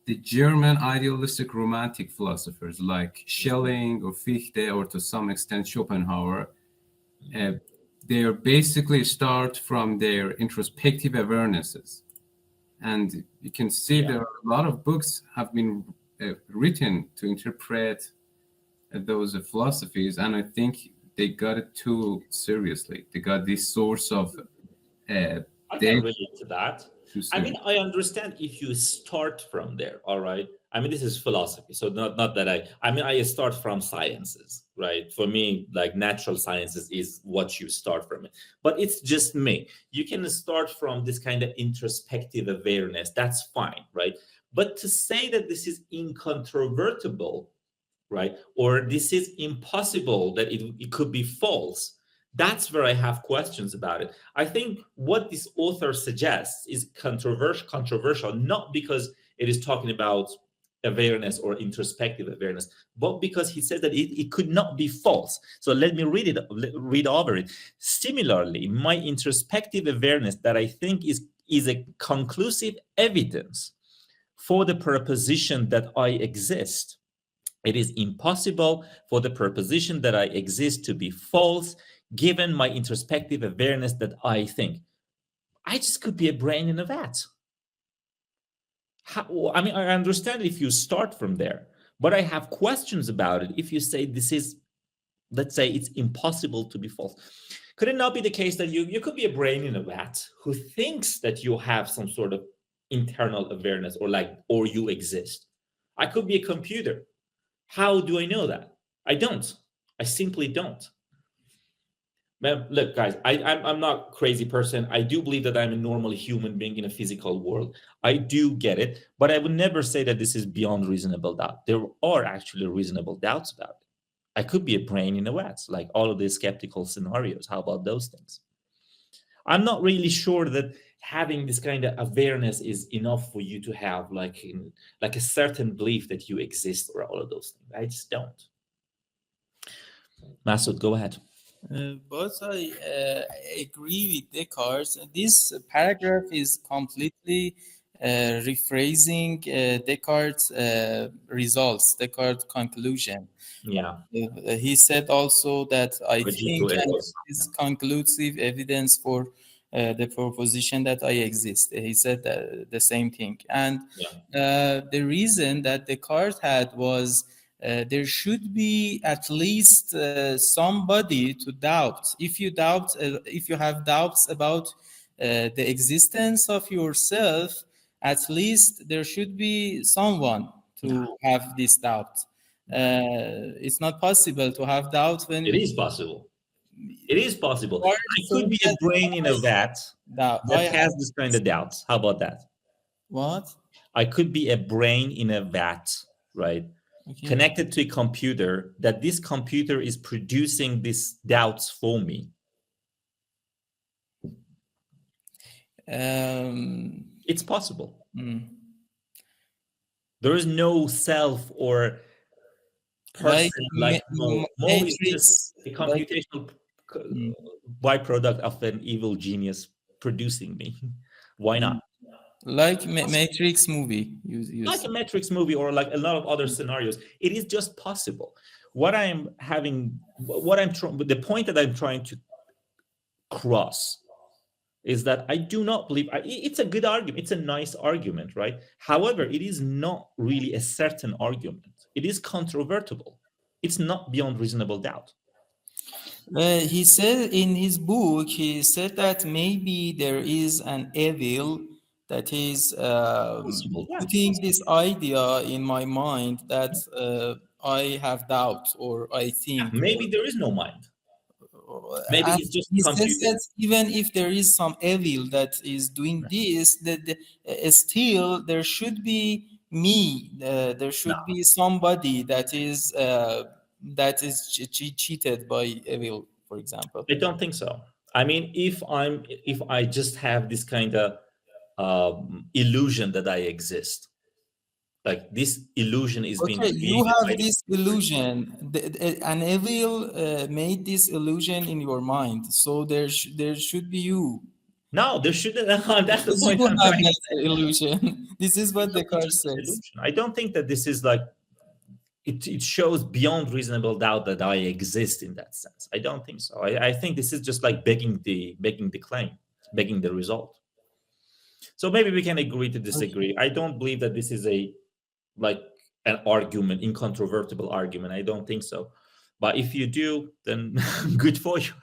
the German idealistic romantic philosophers like Schelling or Fichte, or to some extent Schopenhauer. They are basically start from their introspective awarenesses. And you can see there are a lot of books have been written to interpret those philosophies, and I think they got it too seriously. They got this source of I can relate to that. I mean, I understand if you start from there, all right? I mean, this is philosophy, so not that I start from sciences, right? For me, like natural sciences is what you start from it. But it's just me. You can start from this kind of introspective awareness. That's fine, right? But to say that this is incontrovertible, right? Or this is impossible, that it could be false, that's where I have questions about it. I think what this author suggests is controversial, not because it is talking about awareness or introspective awareness, but because he says that it could not be false. So let me read over it. Similarly, my introspective awareness that I think is a conclusive evidence for the proposition that I exist. It is impossible for the proposition that I exist to be false, given my introspective awareness that I think. I just could be a brain in a vat. I mean, I understand if you start from there, but I have questions about it if you say this is, let's say it's impossible to be false. Could it not be the case that you could be a brain in a vat who thinks that you have some sort of internal awareness or you exist? I could be a computer. How do I know that? I don't. I simply don't. Man, look, guys, I'm not a crazy person. I do believe that I'm a normal human being in a physical world. I do get it, but I would never say that this is beyond reasonable doubt. There are actually reasonable doubts about it. I could be a brain in a vat, like all of these skeptical scenarios. How about those things? I'm not really sure that having this kind of awareness is enough for you to have like a certain belief that you exist or all of those things. I just don't. Masoud, go ahead. But I agree with Descartes. This paragraph is completely rephrasing Descartes' results, Descartes' conclusion. Yeah. He said also that I think is conclusive evidence for the proposition that I exist. He said the same thing. And the reason that Descartes had was there should be at least somebody to doubt. If you have doubts about the existence of yourself, at least there should be someone to have this doubt. It's not possible to have doubt when it is possible. It is possible. I could be a brain in a vat that has this kind of doubts. How about that? What? I could be a brain in a vat, right? Okay. Connected to a computer, that this computer is producing these doubts for me. It's possible. There is no self or person like Mo. Mo is just a computational byproduct of an evil genius producing me. Why not? Like Matrix movie. Like a Matrix movie or like a lot of other scenarios. It is just possible. The point that I'm trying to cross is that I do not believe, it's a good argument. It's a nice argument, right? However, it is not really a certain argument. It is controvertible. It's not beyond reasonable doubt. He said in his book, he said that maybe there is an evil that is putting this idea in my mind that I have doubt or I think. Maybe there is no mind. maybe it's just he says computer. that even if there is some evil that is doing this, still there should be me. There should be somebody that is cheated by evil, for example. I don't think so. I mean, if I just have this kind of illusion that I exist, like this illusion is being created. You have this illusion. An evil made this illusion in your mind, so there should be you. No, there shouldn't. That's the point. You have that illusion. This is what the card says. I don't think that this is like it shows beyond reasonable doubt that I exist in that sense. I don't think so. I think this is just like begging the claim, begging the result. So maybe we can agree to disagree. Okay. I don't believe that this is an argument, incontrovertible argument. I don't think so. But if you do, then good for you.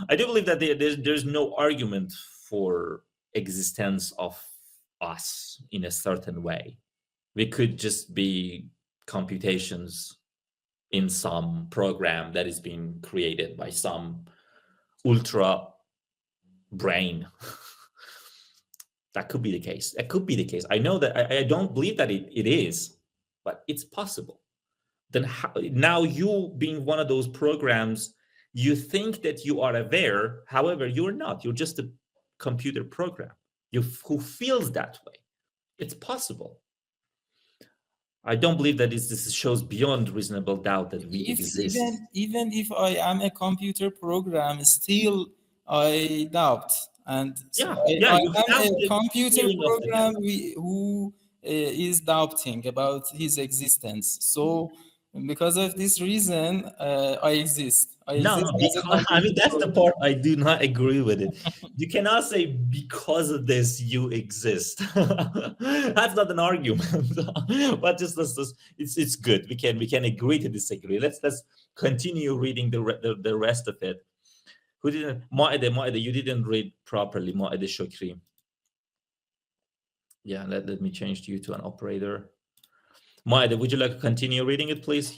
I do believe that there's no argument for existence of us in a certain way. We could just be computations in some program that is being created by some ultra brain. That could be the case. That could be the case. I know that I don't believe that it is, but it's possible. Then now you being one of those programs, you think that you are aware. However, you're not. You're just a computer program who feels that way. It's possible. I don't believe that this shows beyond reasonable doubt that we exist. Even if I am a computer program, still I doubt. And so I am a computer program who is doubting about his existence. So because of this reason, I exist. No, because, I mean, that's the part I do not agree with it. You cannot say because of this you exist. That's not an argument. But just it's good. We can agree to disagree. Let's continue reading the rest of it. Who didn't? Moede, you didn't read properly. Moede Shokri. Yeah, let me change you to an operator. Moede, would you like to continue reading it, please?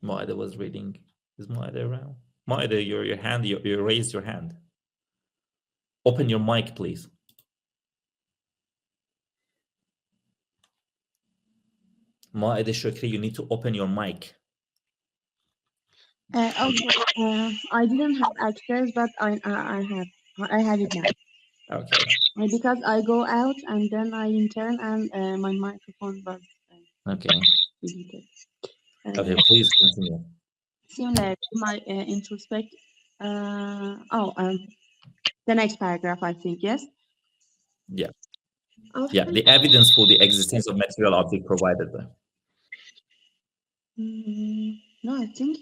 Moede was reading. Is Moede around? Moede, your hand, you raised your hand. Open your mic, please. Moede Shokri, you need to open your mic. Okay. I didn't have access, but I have it now. Okay. Because I go out and then I intern and my microphone was okay. deleted. Okay, please continue. Similar to my introspect. The next paragraph, I think, yes? Yeah. Yeah, the evidence for the existence of material object provided by. No, I think.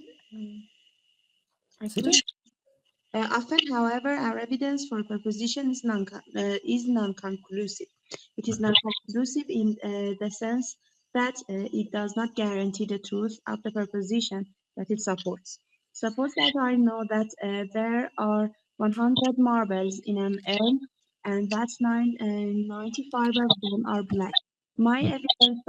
Often, however, our evidence for proposition is non-conclusive. It is non-conclusive in the sense that it does not guarantee the truth of the proposition that it supports. Suppose that I know that there are 100 marbles in an urn and that 95 of them are black. My evidence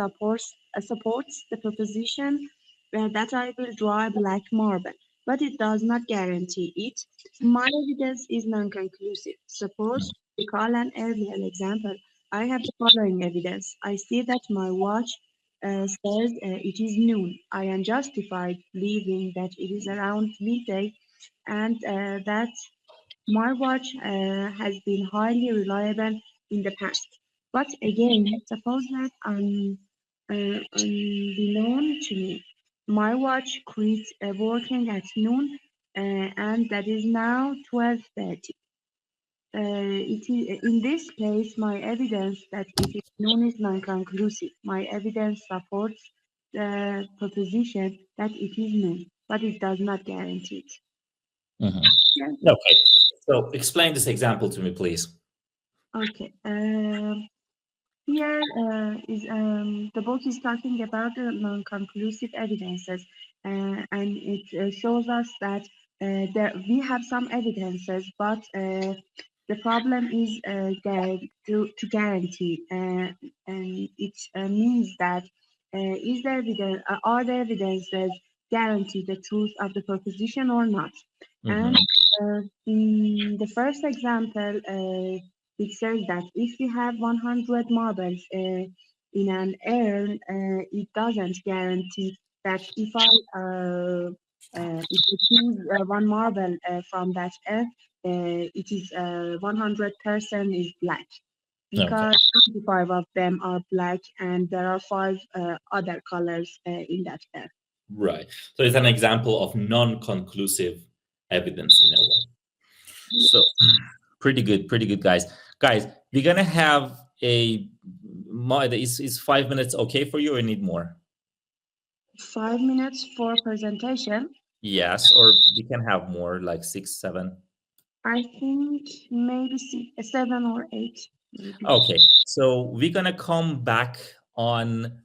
supports the proposition that I will draw a black marble, but it does not guarantee it. My evidence is non-conclusive. Suppose we call an earlier example. I have the following evidence. I see that my watch says it is noon. I am justified believing that it is around midday and that my watch has been highly reliable in the past. But again, suppose that unknown to me, my watch quits working at noon and that is now 12:30. In this case, my evidence that it is noon is non-conclusive. My evidence supports the proposition that it is noon, but it does not guarantee it. Mm-hmm. Yeah. Okay, so explain this example to me, please. Okay. Here is the book is talking about the non-conclusive evidences, and it shows us that we have some evidences, but the problem is to guarantee, and it means that is the evidence, are the evidences guarantee the truth of the proposition or not? And in the first example, it says that if you have 100 marbles in an urn, it doesn't guarantee that if you choose one marble from that urn, it is 100% is black. Because 25 of them are black and there are 5 other colors in that urn. Right. So it's an example of non-conclusive evidence in a way. So pretty good, guys. Guys, we're going to have is 5 minutes okay for you or need more? 5 minutes for presentation? Yes, or we can have more, like 6, 7. I think maybe 7 or 8. Maybe. Okay, so we're going to come back on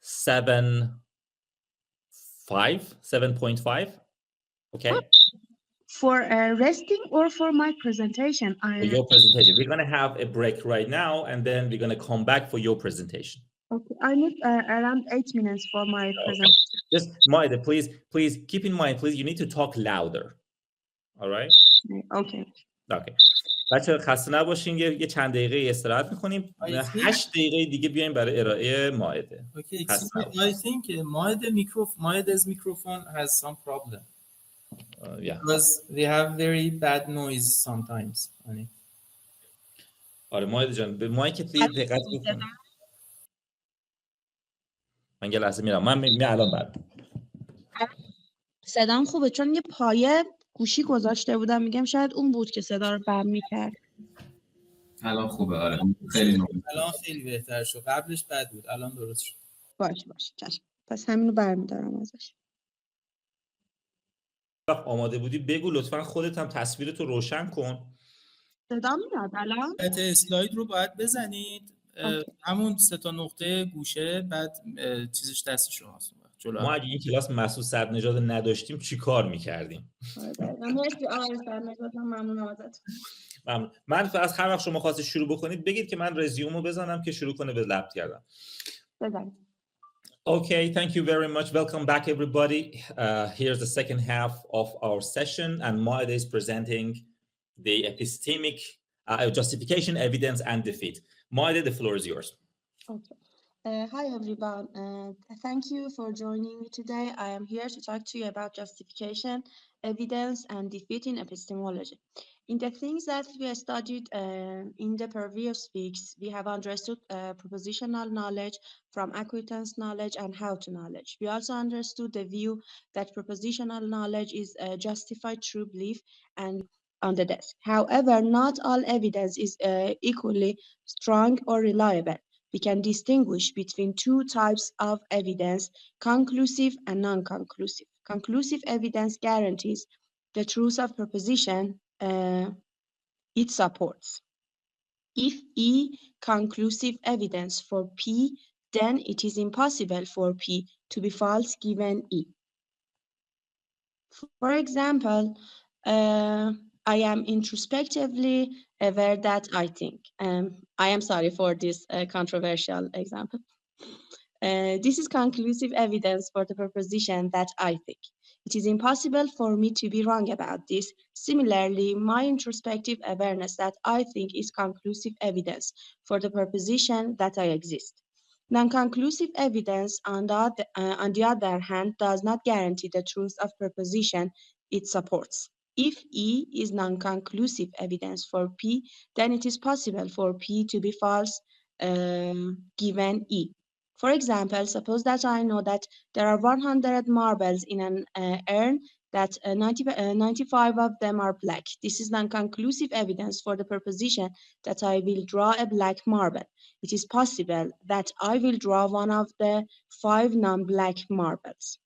7.5, okay? For resting or for my presentation? For your presentation. We're going to have a break right now, and then we're going to come back for your presentation. Okay, I need around 8 minutes for my presentation. Just, Maida, please keep in mind, please, you need to talk louder. All right? Okay. Okay. بچه خسته نباشین، یه چند دقیقه استراحت می‌کنیم. 8 دقیقه دیگه بیایم برای ارائه مائده. Okay, I think Maida's microphone has some problem. Yeah. Because they have very bad noise sometimes on it. آره مائده جان، به مایکت دقت بکن. من یه لحظه میرم. من الان بعد. صدام خوبه چون یه پایه گوشی گذاشته بودم، میگم شاید اون بود که صدا رو بم می‌کرد. الان خوبه، آره خیلی نوع. الان خیلی بهتر شد، قبلش بد بود، الان درست شد. باشه چشم. پس همینو برمی‌دارم ازش. آماده بودی بگو، لطفاً خودت هم تصویرتو روشن کن. صدا میاد الان؟ اسلاید رو باید بزنید، همون 3 تا نقطه گوشه، بعد چیزش دست شماست. ما اگه این کلاس مسعود صدرنژاد نداشتیم چی کار می‌کردیم؟ مرسی آقای صدرنژاد، ممنونم ازت. من از هر وقت شما خواستید شروع بکنید بگید که من رزیومو بزنم که شروع کنه به لب کردن. بزنید. Okay, thank you very much. Welcome back, everybody. Here's the second half of our session, and Maida is presenting the epistemic justification, evidence, and defeat. Maida, the floor is yours. Okay. Hi, everyone. Thank you for joining me today. I am here to talk to you about justification, evidence, and defeat in epistemology. In the things that we studied in the previous weeks, we have understood propositional knowledge from acquaintance knowledge and how-to knowledge. We also understood the view that propositional knowledge is justified true belief and on the desk. However, not all evidence is equally strong or reliable. We can distinguish between 2 types of evidence, conclusive and non-conclusive. Conclusive evidence guarantees the truth of proposition it supports. If E conclusive evidence for P, then it is impossible for P to be false given E. For example, I am introspectively aware that I think. I am sorry for this controversial example. This is conclusive evidence for the proposition that I think. It is impossible for me to be wrong about this. Similarly, my introspective awareness that I think is conclusive evidence for the proposition that I exist. Non-conclusive evidence, on the other hand, does not guarantee the truth of proposition it supports. If E is non-conclusive evidence for P, then it is possible for P to be false given E. For example, suppose that I know that there are 100 marbles in an urn, that 95 of them are black. This is non-conclusive evidence for the proposition that I will draw a black marble. It is possible that I will draw one of the 5 non-black marbles.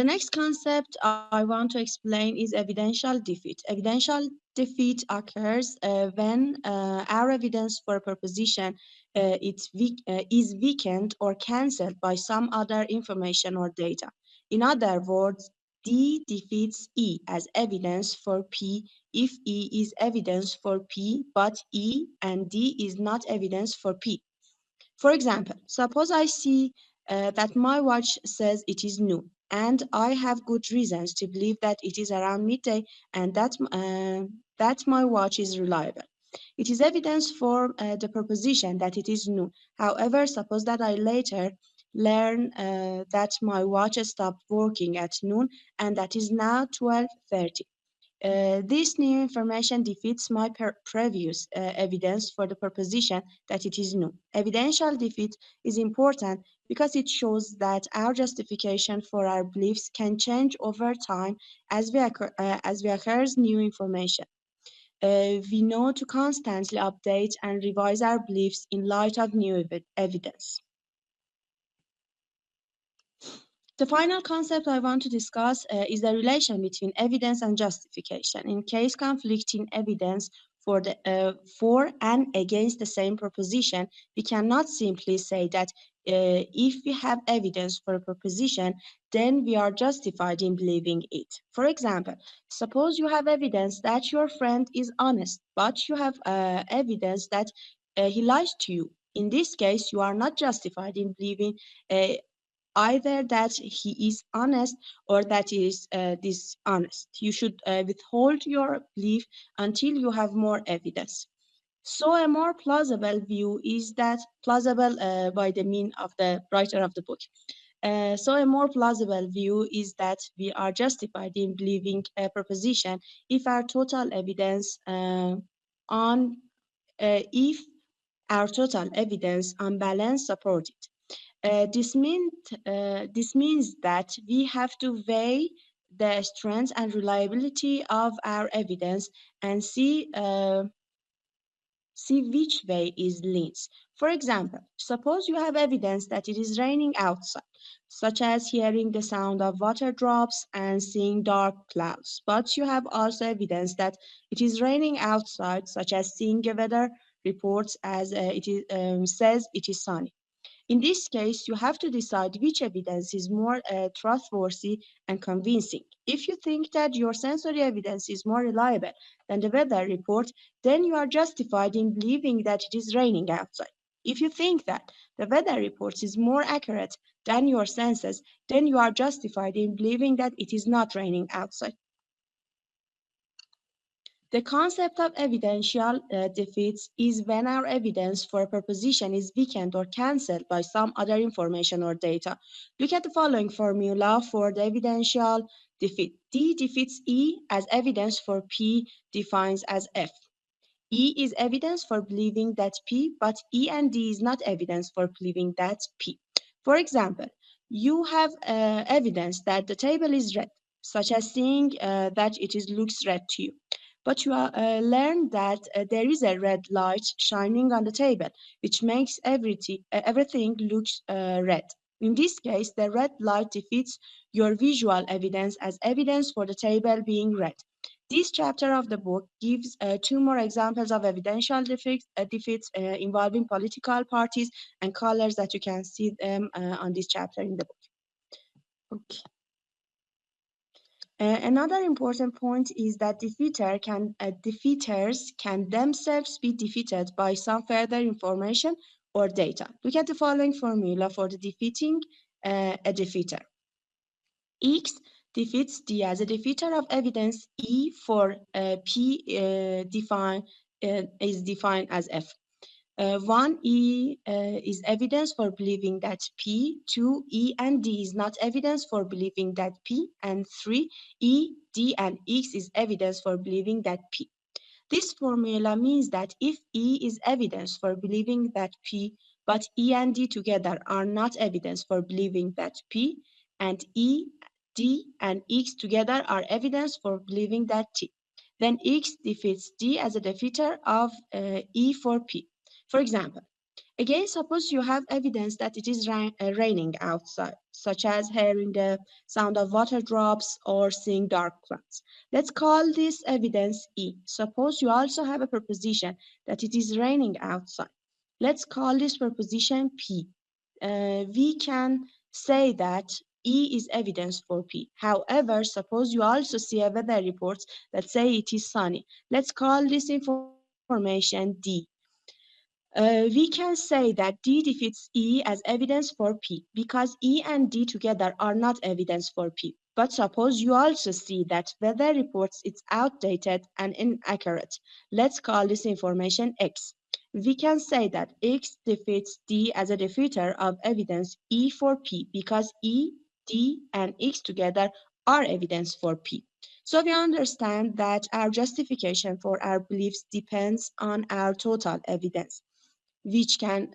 The next concept I want to explain is evidential defeat. Evidential defeat occurs when our evidence for a proposition is weakened or cancelled by some other information or data. In other words, D defeats E as evidence for P if E is evidence for P, but E and D is not evidence for P. For example, suppose I see that my watch says it is noon, and I have good reasons to believe that it is around midday and that my watch is reliable. It is evidence for the proposition that it is noon. However, suppose that I later learn that my watch stopped working at noon and that is now 12:30. This new information defeats my previous evidence for the proposition that it is noon. Evidential defeat is important because it shows that our justification for our beliefs can change over time as we acquire new information. We know to constantly update and revise our beliefs in light of new evidence. The final concept I want to discuss is the relation between evidence and justification. In case conflicting evidence for and against the same proposition, we cannot simply say that if we have evidence for a proposition, then we are justified in believing it. For example, suppose you have evidence that your friend is honest, but you have evidence that he lies to you. In this case, you are not justified in believing either that he is honest or that he is dishonest. You should withhold your belief until you have more evidence. So a more plausible view is that, plausible by the mean of the writer of the book. So a more plausible view is that we are justified in believing a proposition if our total evidence on balance support it. This means that we have to weigh the strength and reliability of our evidence and see which way is leans. For example, suppose you have evidence that it is raining outside, such as hearing the sound of water drops and seeing dark clouds. But you have also evidence that it is raining outside, such as seeing a weather report as says it is sunny. In this case, you have to decide which evidence is more trustworthy and convincing. If you think that your sensory evidence is more reliable than the weather report, then you are justified in believing that it is raining outside. If you think that the weather report is more accurate than your senses, then you are justified in believing that it is not raining outside. The concept of evidential defeats is when our evidence for a proposition is weakened or cancelled by some other information or data. Look at the following formula for the evidential defeat. D defeats E as evidence for P defines as F. E is evidence for believing that P, but E and D is not evidence for believing that P. For example, you have evidence that the table is red, such as seeing that it looks red to you. But you learn that there is a red light shining on the table, which makes everything look red. In this case, the red light defeats your visual evidence as evidence for the table being red. This chapter of the book gives two more examples of evidential defeats involving political parties and colors that you can see them on this chapter in the book. Okay. Another important point is that defeaters can themselves be defeated by some further information or data. Look at the following formula for the defeating a defeater. X defeats D as a defeater of evidence. E for P is defined as F. 1, E is evidence for believing that P. 2, E and D is not evidence for believing that P. And 3, E, D, and X is evidence for believing that P. This formula means that if E is evidence for believing that P, but E and D together are not evidence for believing that P, and E, D, and X together are evidence for believing that T, then X defeats D as a defeater of E for P. For example, again, suppose you have evidence that it is raining outside, such as hearing the sound of water drops or seeing dark clouds. Let's call this evidence E. Suppose you also have a proposition that it is raining outside. Let's call this proposition P. We can say that E is evidence for P. However, suppose you also see a weather report that say it is sunny. Let's call this information D. We can say that D defeats E as evidence for P because E and D together are not evidence for P. But suppose you also see that weather reports it's outdated and inaccurate. Let's call this information X. We can say that X defeats D as a defeater of evidence E for P because E, D, and X together are evidence for P. So we understand that our justification for our beliefs depends on our total evidence, which can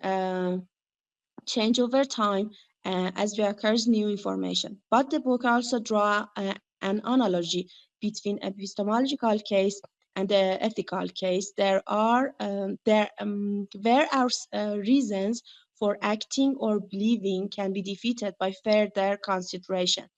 change over time as we occurs new information. But the book also draw an analogy between epistemological case and the ethical case. Where our reasons for acting or believing can be defeated by further consideration.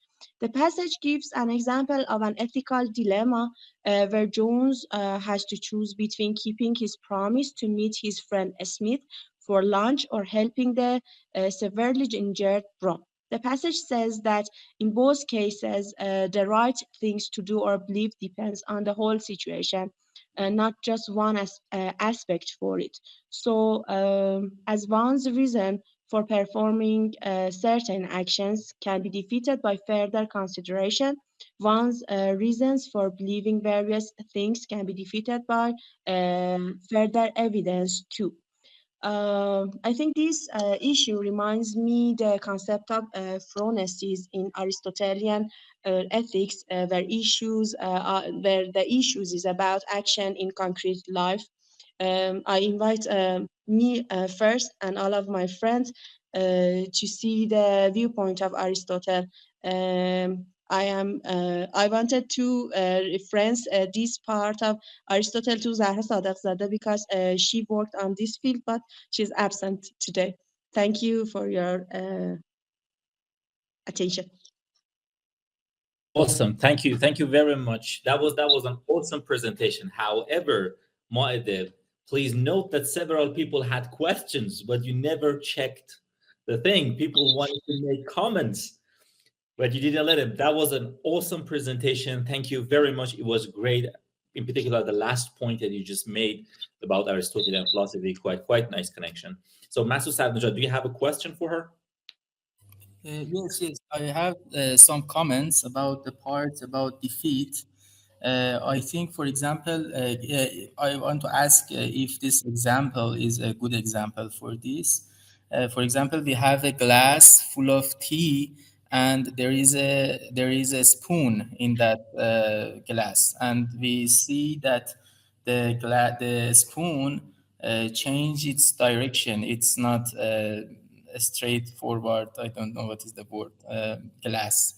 The passage gives an example of an ethical dilemma where Jones has to choose between keeping his promise to meet his friend Smith for lunch or helping the severely injured Brom. The passage says that in both cases, the right things to do or believe depends on the whole situation, not just one aspect for it. So as one's reason for performing certain actions can be defeated by further consideration, one's reasons for believing various things can be defeated by further evidence too. I think this issue reminds me the concept of phronesis in Aristotelian ethics, where the issues is about action in concrete life. I invite me first and all of my friends to see the viewpoint of Aristotle. I wanted to reference this part of Aristotle to Zahra Sadaqzadeh because she worked on this field, but she's absent today. Thank you for your attention. Awesome. Thank you. Thank you very much. That was an awesome presentation. However, Mu'adib, please note that several people had questions, but you never checked the thing. People wanted to make comments, but you didn't let them. That was an awesome presentation. Thank you very much. It was great. In particular, the last point that you just made about Aristotle and philosophy, quite nice connection. So, Masu Sadnajad, do you have a question for her? Yes. I have some comments about the part about defeat. I think, for example, I want to ask if this example is a good example for this. For example, we have a glass full of tea, and there is a spoon in that glass, and we see that the spoon change its direction. It's not straightforward. I don't know what is the word. Glass.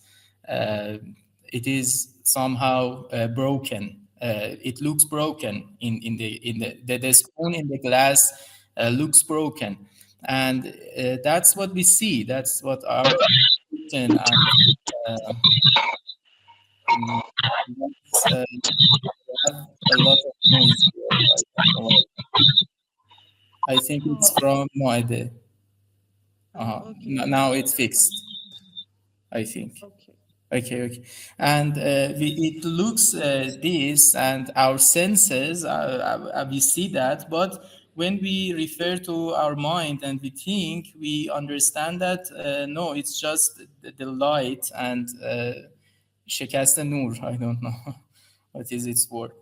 It is somehow broken. It looks broken in the spoon in the glass looks broken, and that's what we see. That's what our and have a lot of noise here. I think it's from Moide. Okay. Now it's fixed, I think. Okay. And it looks this, and our senses, we see that, but when we refer to our mind and we think, we understand that, no, it's just the light and shekast nur, I don't know what is its word.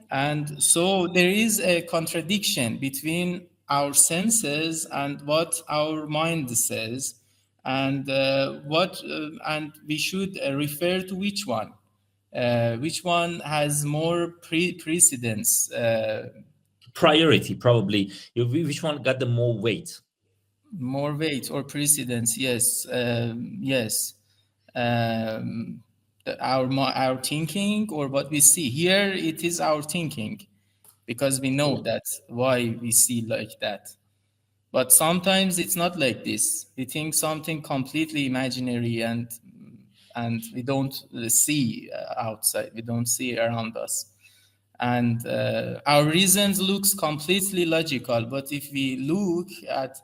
And so there is a contradiction between our senses and what our mind says, and and we should refer to which one has more precedence, priority, probably. Which one got the more weight? More weight or precedence? Yes, yes. Our thinking or what we see here, it is our thinking, because we know that's why we see like that. But sometimes it's not like this. We think something completely imaginary, and we don't see outside. We don't see around us, and our reasons looks completely logical. But if we look at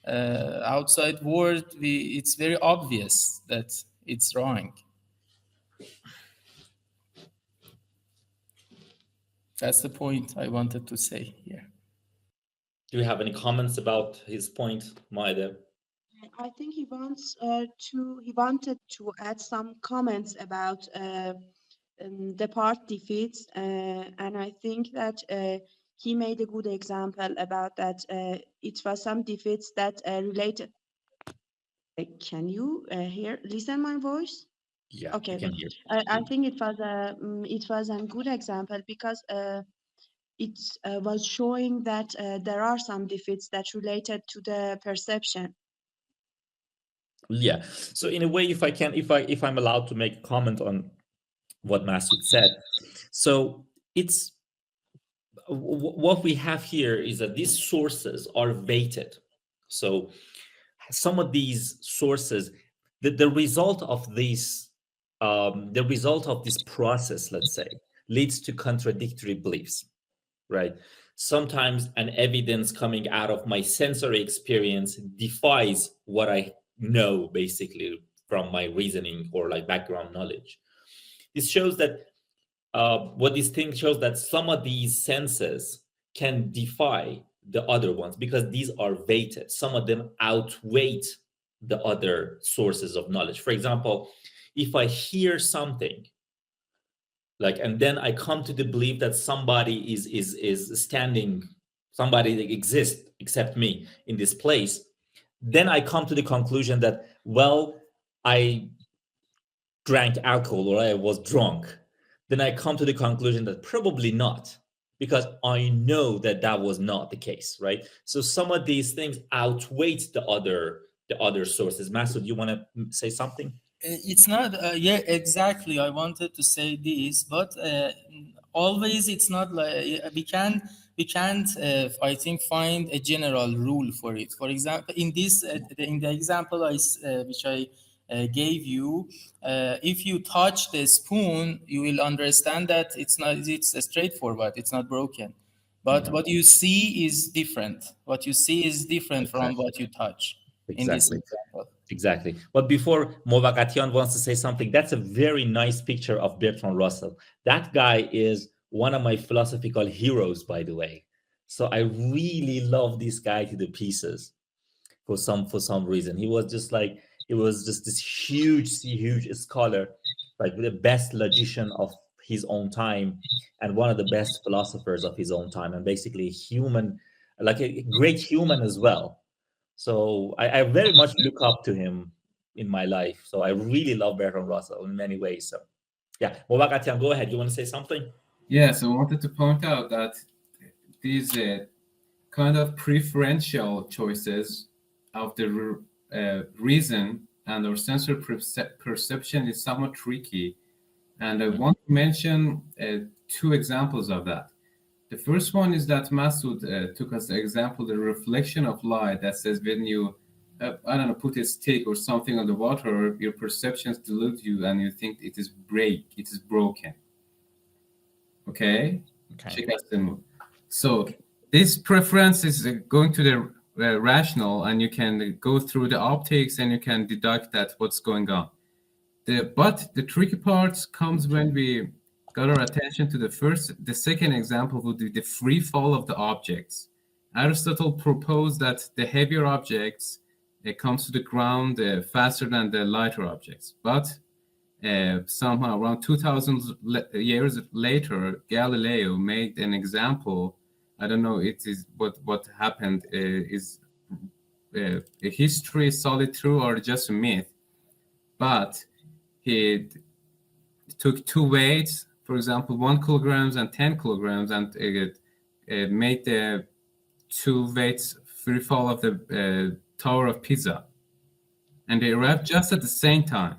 outside world, it's very obvious that it's wrong. That's the point I wanted to say here. Do you have any comments about his point, Maida? I think he wanted to add some comments about the part defeats, and I think that he made a good example about that. It was some defeats that related. Can you listen my voice? Yeah, okay. I can hear. I think it was a good example because it was showing that there are some defeats that related to the perception. Yeah. So in a way, if I'm allowed to make a comment on what Masoud said, so it's what we have here is that these sources are weighted. So some of these sources, the result of this process, let's say, leads to contradictory beliefs, right? Sometimes an evidence coming out of my sensory experience defies what I know, basically, from my reasoning or like background knowledge. This shows that what this thing shows that some of these senses can defy the other ones because these are weighted. Some of them outweigh the other sources of knowledge. For example, if I hear something, and then I come to the belief that somebody is standing, somebody that exists except me in this place, then I come to the conclusion that, well, I drank alcohol or I was drunk. Then I come to the conclusion that probably not, because I know that was not the case, right? So some of these things outweigh the other sources. Masoud, you want to say something? It's not, yeah, exactly. I wanted to say this, but always it's not like we can't. I think find a general rule for it. For example, in the example which I gave you, if you touch the spoon, you will understand that it's straightforward. It's not broken, but what you see is different. What you see is different from what you touch. Exactly. In this example. Exactly. But before Movagatian wants to say something, that's a very nice picture of Bertrand Russell. That guy is one of my philosophical heroes, by the way. So I really love this guy to the pieces for some reason. He was just this huge scholar, like the best logician of his own time and one of the best philosophers of his own time, and basically human, like a great human as well. So I very much look up to him in my life. So I really love Bertrand Russell in many ways. So yeah, Movagatian, go ahead. You want to say something? Yes, I wanted to point out that these kind of preferential choices of the reason and our sensory perception is somewhat tricky. And I want to mention two examples of that. The first one is that Masoud took as the example the reflection of light that says when you, put a stick or something on the water, your perceptions delude you and you think it is broken. Okay? Check out the move. So this preference is going to the rational, and you can go through the optics and you can deduct that what's going on. But the tricky part comes when we got our attention to the second example would be the free fall of the objects. Aristotle proposed that the heavier objects comes to the ground faster than the lighter objects. But somehow around 2,000 years later, Galileo made an example. I don't know, it is what happened is a history solid true or just a myth. But he took two weights, for example, 1 kilograms and 10 kilograms, and made the two weights free fall of the Tower of Pisa. And they arrived just at the same time.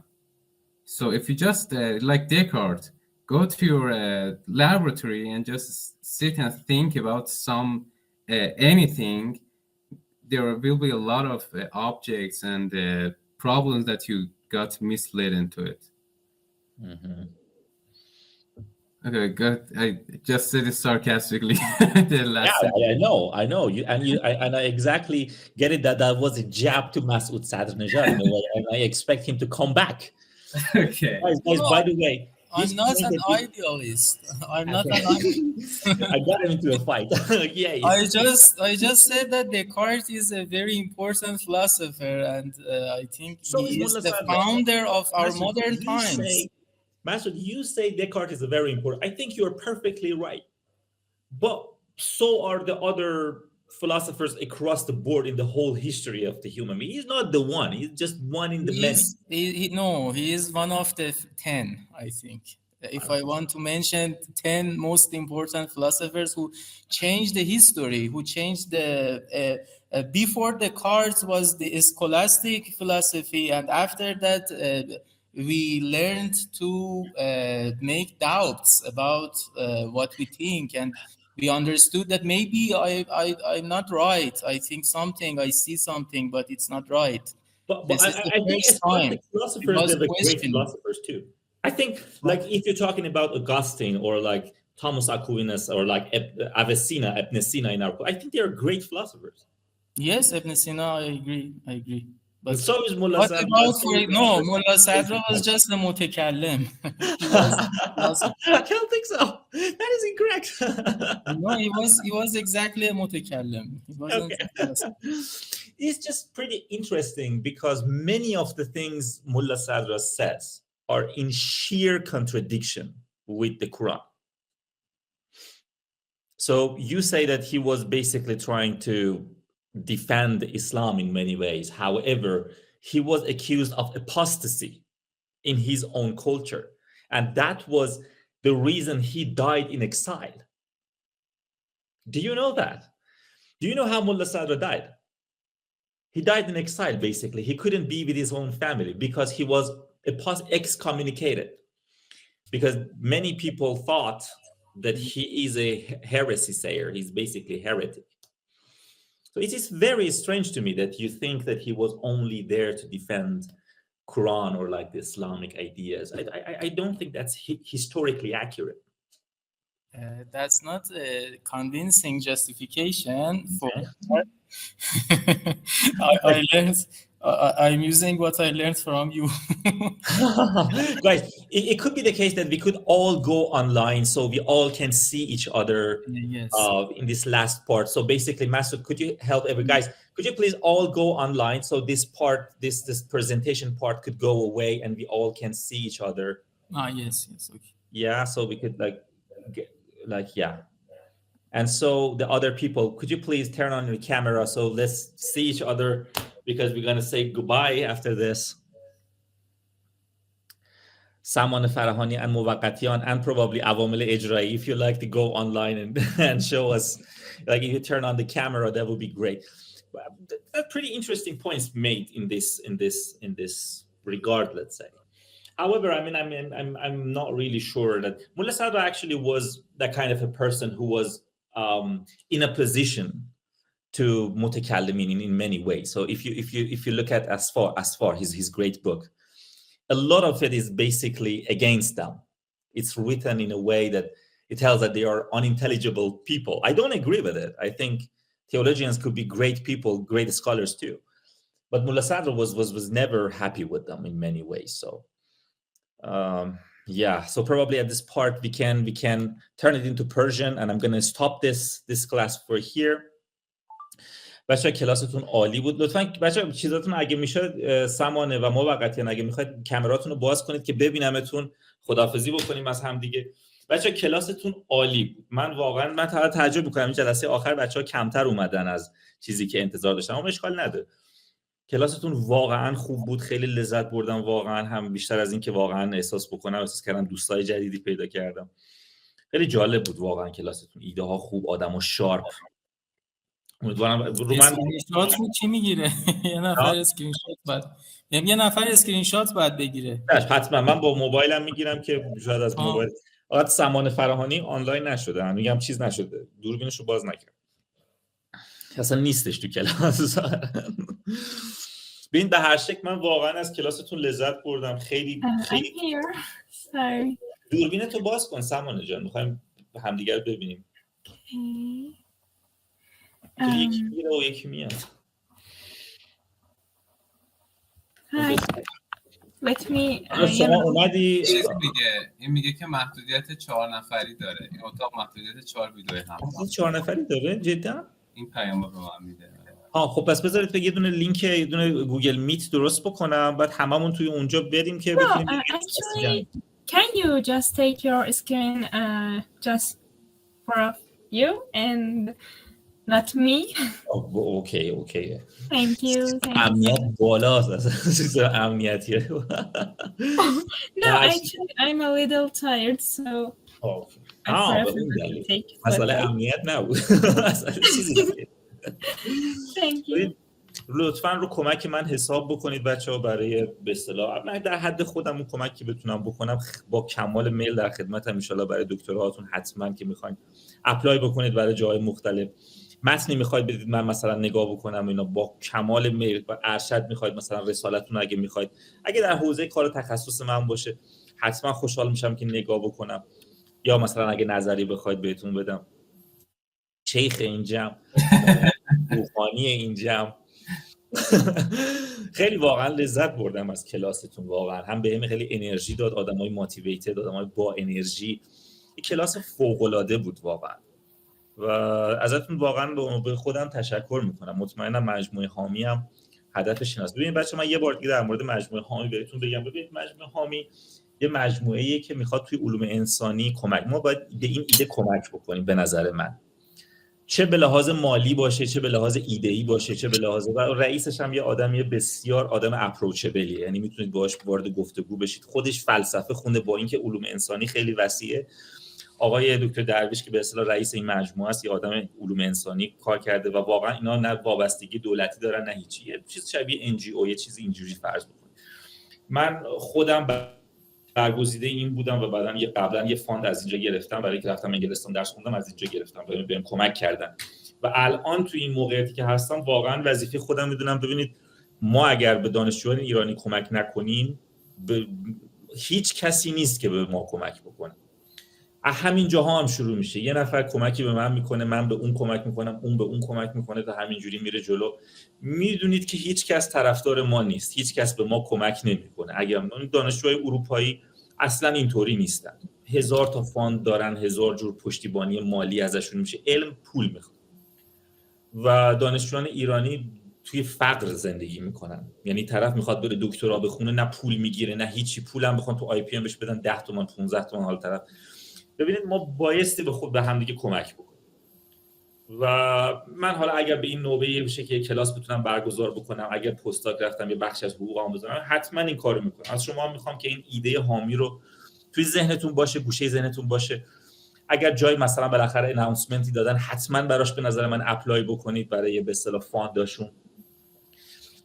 So if you just, like Descartes, go to your laboratory and just sit and think about anything, there will be a lot of objects and problems that you got misled into it. Mm-hmm. Okay, good. I just said it sarcastically. I know you, and I exactly get it that was a jab to Masoud Sadrnejad in a way, and I expect him to come back. Okay. Guys, by the way, I'm not an idealist. I'm not an idealist. I got him into a fight. Yeah. I just said that Descartes is a very important philosopher, and I think he is the founder of our modern times. Masoud, you say Descartes is very important. I think you're perfectly right. But so are the other philosophers across the board in the whole history of the human being. He's not the one. He's just one in the many. He is one of the 10, I think. If I want to mention 10 most important philosophers who changed the history, who changed the... before Descartes was the scholastic philosophy, and after that we learned to make doubts about what we think, and we understood that maybe I'm not right. I think something, I see something, but it's not right. But I think scholastic philosophers, they're the great philosophers too. I think, like, if you're talking about Augustine or like Thomas Aquinas or like Ibn Sina in our, I think they are great philosophers. Yes, Ibn Sina, I agree. But so is Mullah Sadra. Mullah Sadra was just a mutakallim. I don't think so. That is incorrect. No, he was exactly a mutakallim. He wasn't. Okay. It's just pretty interesting because many of the things Mullah Sadra says are in sheer contradiction with the Quran. So you say that he was basically trying to defend Islam in many ways. However, he was accused of apostasy in his own culture. And that was the reason he died in exile. Do you know that? Do you know how Mullah Sadra died? He died in exile, basically. He couldn't be with his own family because he was excommunicated. Because many people thought that he is a heresy sayer. He's basically heretic. So it is very strange to me that you think that he was only there to defend Quran or like the Islamic ideas. I don't think that's historically accurate. That's not a convincing justification for that. I learned. I'm using what I learned from you. Guys, it could be the case that we could all go online so we all can see each other. Yes. In this last part. So basically, Masoud, could you help guys? Could you please all go online so this part, this presentation part could go away and we all can see each other? Yes, okay. Yeah, so we could yeah. And so the other people, could you please turn on your camera so let's see each other because we're going to say goodbye after this. Saman Farahani and Muwaqatiyan and probably Awamil Ijrai. If you like to go online and show us, like if you turn on the camera, that would be great. That's pretty interesting points made in this regard, let's say. However, I'm not really sure that Mullah Sadra actually was that kind of a person who was in a position to mutakallimin in many ways. So if you look at Asfar, his great book, a lot of it is basically against them. It's written in a way that it tells that they are unintelligible people. I don't agree with it. I think theologians could be great people, great scholars too. But Mullah Sadra was never happy with them in many ways. So yeah, so probably at this part we can turn it into Persian, and I'm going to stop this class for here. بچه‌ها کلاستون عالی بود. لطفاً بچه‌ها چیزاتون اگه میشه سمانه و موقتیان اگه میخواید کامراتون رو باز کنید که ببینمتون، خداحافظی بکنیم از هم دیگه. بچه‌ها کلاستون عالی بود. من تعجب می‌کنم این جلسه آخر بچه‌ها کمتر اومدن از چیزی که انتظار داشتم. اما اشکال نداره. کلاستون واقعاً خوب بود. خیلی لذت بردم، واقعاً هم بیشتر از این که واقعاً احساس کردم دوستای جدیدی پیدا کردم. خیلی جالب بود واقعاً کلاستون. ایده ها خوب، آدم‌ها شارپ. امیدوارم رو من شات رو کی میگیره؟ یه نفر اسکرین شات باید بگیره. حتما من با موبایلم میگیرم که شاید از موبایل. فقط سمان فراهانی آنلاین نشده، میگم چیز نشده، دوربینش رو باز نکرد، اصلا نیستش تو کلاس. ببین به هر شکل من واقعا از کلاستون لذت بردم. خیلی دوربینتو باز کن سمان جان، میخوایم همدیگر رو ببینیم. یکی میره و یکی میاد. let me شما اومدی این میگه که محدودیت 4 نفری داره. این اتاق محدودیت 4 ویدیو هم 4 نفری داره جدا. این پیامو به من میده. خب پس بذارید یه دونه لینک یه دونه گوگل میت درست بکنم بعد هممون توی اونجا بریم که بتونیم actually can you just take your screen just for you and not me? اوکی. Thank you. امنیت بالاست اصلا امنیتیه. No, actually I'm a little tired so مسئله امنیت نبود. Thank you. لطفاً رو کمک من حساب بکنید بچه‌ها برای به اصطلاح من در حد خودم اون کمکی که بتونم بکنم با کمال میل در خدمتم ان شاءالله. برای دکتراهاتون حتما که میخواین اپلای بکنید برای جای مختلف، متنی میخواید بدید من مثلا نگاه بکنم اینا با کمال میل، و ارشد میخواید مثلا رسالتون اگه میخواید، اگه در حوزه کار تخصص من باشه حتما خوشحال میشم که نگاه بکنم، یا مثلا اگه نظری بخواید بهتون بدم. شیخ این جمع، خوانی این جمع. خیلی واقعا لذت بردم از کلاستون، واقعا هم بهم خیلی انرژی داد، آدمای ماتیویتد، آدمای با انرژی. این کلاس فوق العاده بود واقعا و ازتون واقعا به خودم تشکر میکنم. مطمئنم مجموعه حامی هم هدفش این است. ببینید بچه‌ها من یه بار دیگه در مورد مجموعه حامی بهتون بگم. ببینید مجموعه حامی یه مجموعه‌ایه که میخواد توی علوم انسانی کمک، ما باید به این ایده کمک بکنیم. به نظر من چه به لحاظ مالی باشه، چه به لحاظ ایده‌ای باشه، چه به لحاظ رئیسش هم یه آدمی بسیار آدم اپروچبلیه، یعنی میتونید باهاش وارد گفتگو بشید. خودش فلسفه خونده، با اینکه علوم انسانی خیلی وسیعه. آقای دکتر درویش که به اصطلاح رئیس این مجموعه است، یه آدم علوم انسانی کار کرده و واقعا اینا نه وابستگی دولتی دارن نه هیچی، یه چیز شبیه ان جی او، یه چیزی اینجوری فرض بکنید. من خودم برگزیده این بودم و بعدن قبلا یه فاند از اینجا گرفتم برای اینکه رفتم انگلستان درس خوندم، از اینجا گرفتم، بهم کمک کردن و الان تو این موقعیتی که هستم واقعا وظیفه خودم میدونم. ببینید ما اگر به دانشجویان ایرانی کمک نکنیم هیچ کسی نیست که به ما کمک بکنه. همین جاها هم شروع میشه، یه نفر کمکی به من میکنه، من به اون کمک میکنم، اون به اون کمک میکنه تا همینجوری میره جلو. میدونید که هیچ کس طرفدار ما نیست، هیچ کس به ما کمک نمیکنه. اگر دانشجوهای اروپایی اصلا اینطوری نیستن، 1000 تا فاند دارن، 1000 جور پشتیبانی مالی ازشون میشه. علم پول میخواد و دانشجویان ایرانی توی فقر زندگی میکنن. یعنی طرف میخواد بره دکترا بخونه، نه پول میگیره نه هیچی، پولم بخوان تو آی پی ام بهش بدن 10 تومن 15 تومن. حال طرف ببینید ما بایستی به هم دیگه کمک بکنیم و من حالا اگر به این نوبه بشه که کلاس بتونم برگزار بکنم، اگر پستاک رفتم یه بخش از حقوقم بذارم، حتما این کارو میکنم. از شما میخوام که این ایده حامی رو توی ذهنتون باشه، گوشه ذهنتون باشه. اگر جای مثلا بالاخره اناونسمنتی دادن حتما براش به نظر من اپلای بکنید برای به اصطلاح فانداشون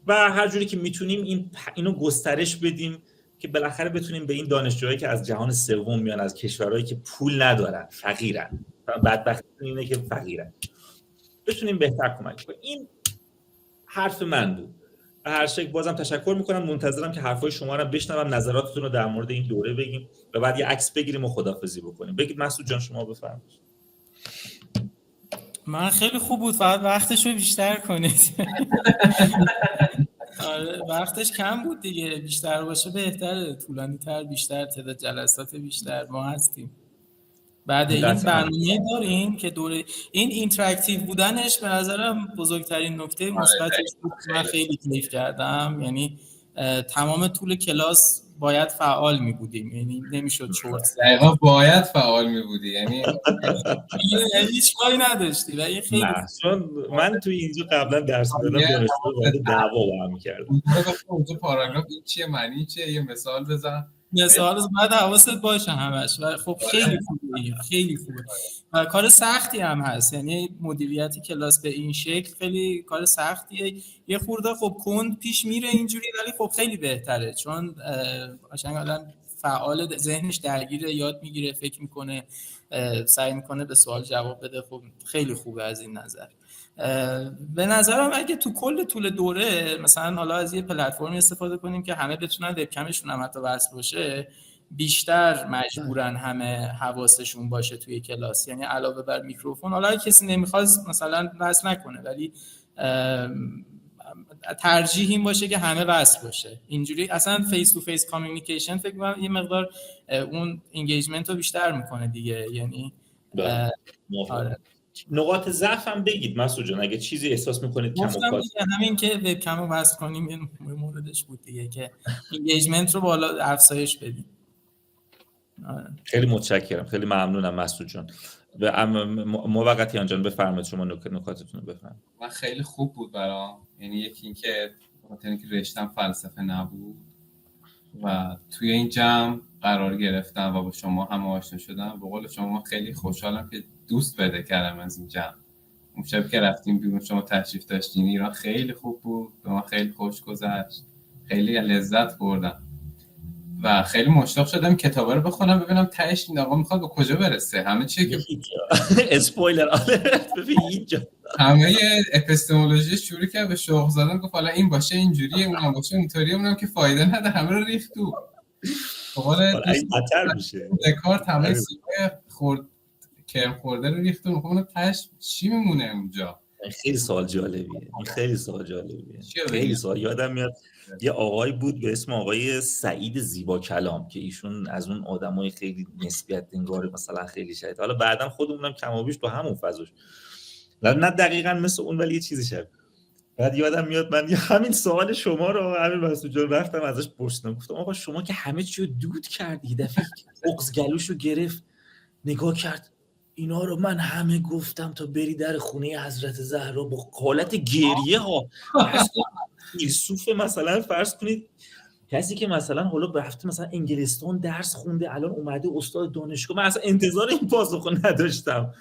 و هر جوری که میتونیم اینو گسترش بدیم که بالاخره بتونیم به این دانشجوهایی که از جهان سوم میان، از کشورهایی که پول ندارن، فقیرن، بدبختی اینه که فقیرن، بتونیم بهتر کمک کنیم. این حرف من بود. به هر شکل بازم تشکر میکنم، منتظرم که حرفای شما رو بشنوم، نظراتتون رو در مورد این دوره بگیم و بعد یه عکس بگیریم و خداحافظی بکنیم. بگید مسعود جان شما بفرمایید. من خیلی خوب بود، فقط وقتش رو بیشتر کنید. آره وقتش کم بود دیگه، بیشتر باشه بهتره، طولانی تر، بیشتر تعداد جلسات بیشتر. ما هستیم بعد این برنامه داریم که دوره این اینتراکتیو بودنش به نظرم بزرگترین نکته مثبتش بود. من خیلی کیف کردم، یعنی تمام طول کلاس باید فعال می بودیم، یعنی نمیشد چرت. دقیقاً باید فعال می بودی، یعنی هیچ کاری نداشتی و این خیلی چون من توی اینجا قبلا درس میدادم دانشجو وارد دعوا با هم می‌کردم. اونجا پاراگراف این چیه، معنی چیه، یه مثال بزن. مثال بعد حواست باشه همش. و خب خیلی خوبه، خیلی خوبه و کار سختی هم هست. یعنی مدیریت کلاس به این شکل خیلی کار سختیه. یه خورده خب کند پیش میره اینجوری، ولی خب خیلی بهتره چون قشنگ الان فعال، ذهنش درگیره، یاد میگیره، فکر میکنه، سعی میکنه به سوال جواب بده. خب خیلی خوبه از این نظر. به نظرم اگه تو کل طول دوره مثلا حالا از یه پلتفرمی استفاده کنیم که همه بتونن وبکمشون هم حتی وصل باشه، بیشتر مجبورن همه حواسشون باشه توی کلاس. یعنی علاوه بر میکروفون، حالا کسی نمیخواد مثلا وصل نکنه، ولی ترجیح این باشه که همه وصل باشه. اینجوری اصلا فیس تو فیس کامیونیکیشن فکر کنم یه مقدار اون انگیجمنت رو بیشتر میکنه دیگه. یعنی آره. نقاط ضعف هم بگید مسعود جان اگه چیزی احساس میکنید کم و کاست. همین که وبکم رو وصل کنیم یه موردش بود دیگه که انگیجمنت رو بالا افزایش بدیم. خیلی متشکرم، خیلی ممنونم مسعود جان. موقتیان جان بفرمایید شما نکاتتون رو بفرمایید. من خیلی خوب بود برام، یعنی یکی این که بخاطر اینکه رشتم فلسفه نبود و توی این جمع قرار گرفتم و با شما هم آشنا شدم. به قول شما خیلی خوشحالم که دوست پیدا کردم از این جمع. اون شب که رفتیم بیرون شما تشریف داشتین ایران خیلی خوب بود، به من خیلی خوش گذشت، خیلی لذت بردم و خیلی مشتاق شدم کتابا رو بخونم ببینم تهش این آقا میخواد به کجا برسه. همه چیه که اسپویلر آلرت ببین اینجا همه اپیستمولوژی شروع کرد به شوق زدن، گفت حالا این باشه اینجوریه اونم باشه اونطوریه، اونم که فایده نداره، همه رو ریخت تو. واقعا خطر میشه. دکارت همه سیبای کرم خورده رو ریخت تو، اون تهش چی میمونه اونجا؟ خیلی سوال جالبیه. این خیلی سوال جالبیه. خیلی سوال. یادم میاد یه آقایی بود به اسم آقای سعید زیبا کلام که ایشون از اون آدمای خیلی نسبیت انگار مثلا خیلی شاید حالا بعداً خودمونم کم و بیش تو همون فضاش نه دقیقاً مثل اون ولی یه چیزی شد. بعد یادم میاد من همین سوال شما رو همین مسعود جان رفتم ازش پرسیدم، گفتم آقا شما که همه چی رو دود کردی، دفعه بغض گلوشو گرفت نگاه کرد اینا رو من همه گفتم تا بری در خونه حضرت زهرا با حالت گریه ها. فیلسوف مثلا فرض کنید کسی که مثلا حالا رفته مثلا انگلستان درس خونده الان اومده استاد دانشگاه، من اصلا انتظار این پاسخو نداشتم.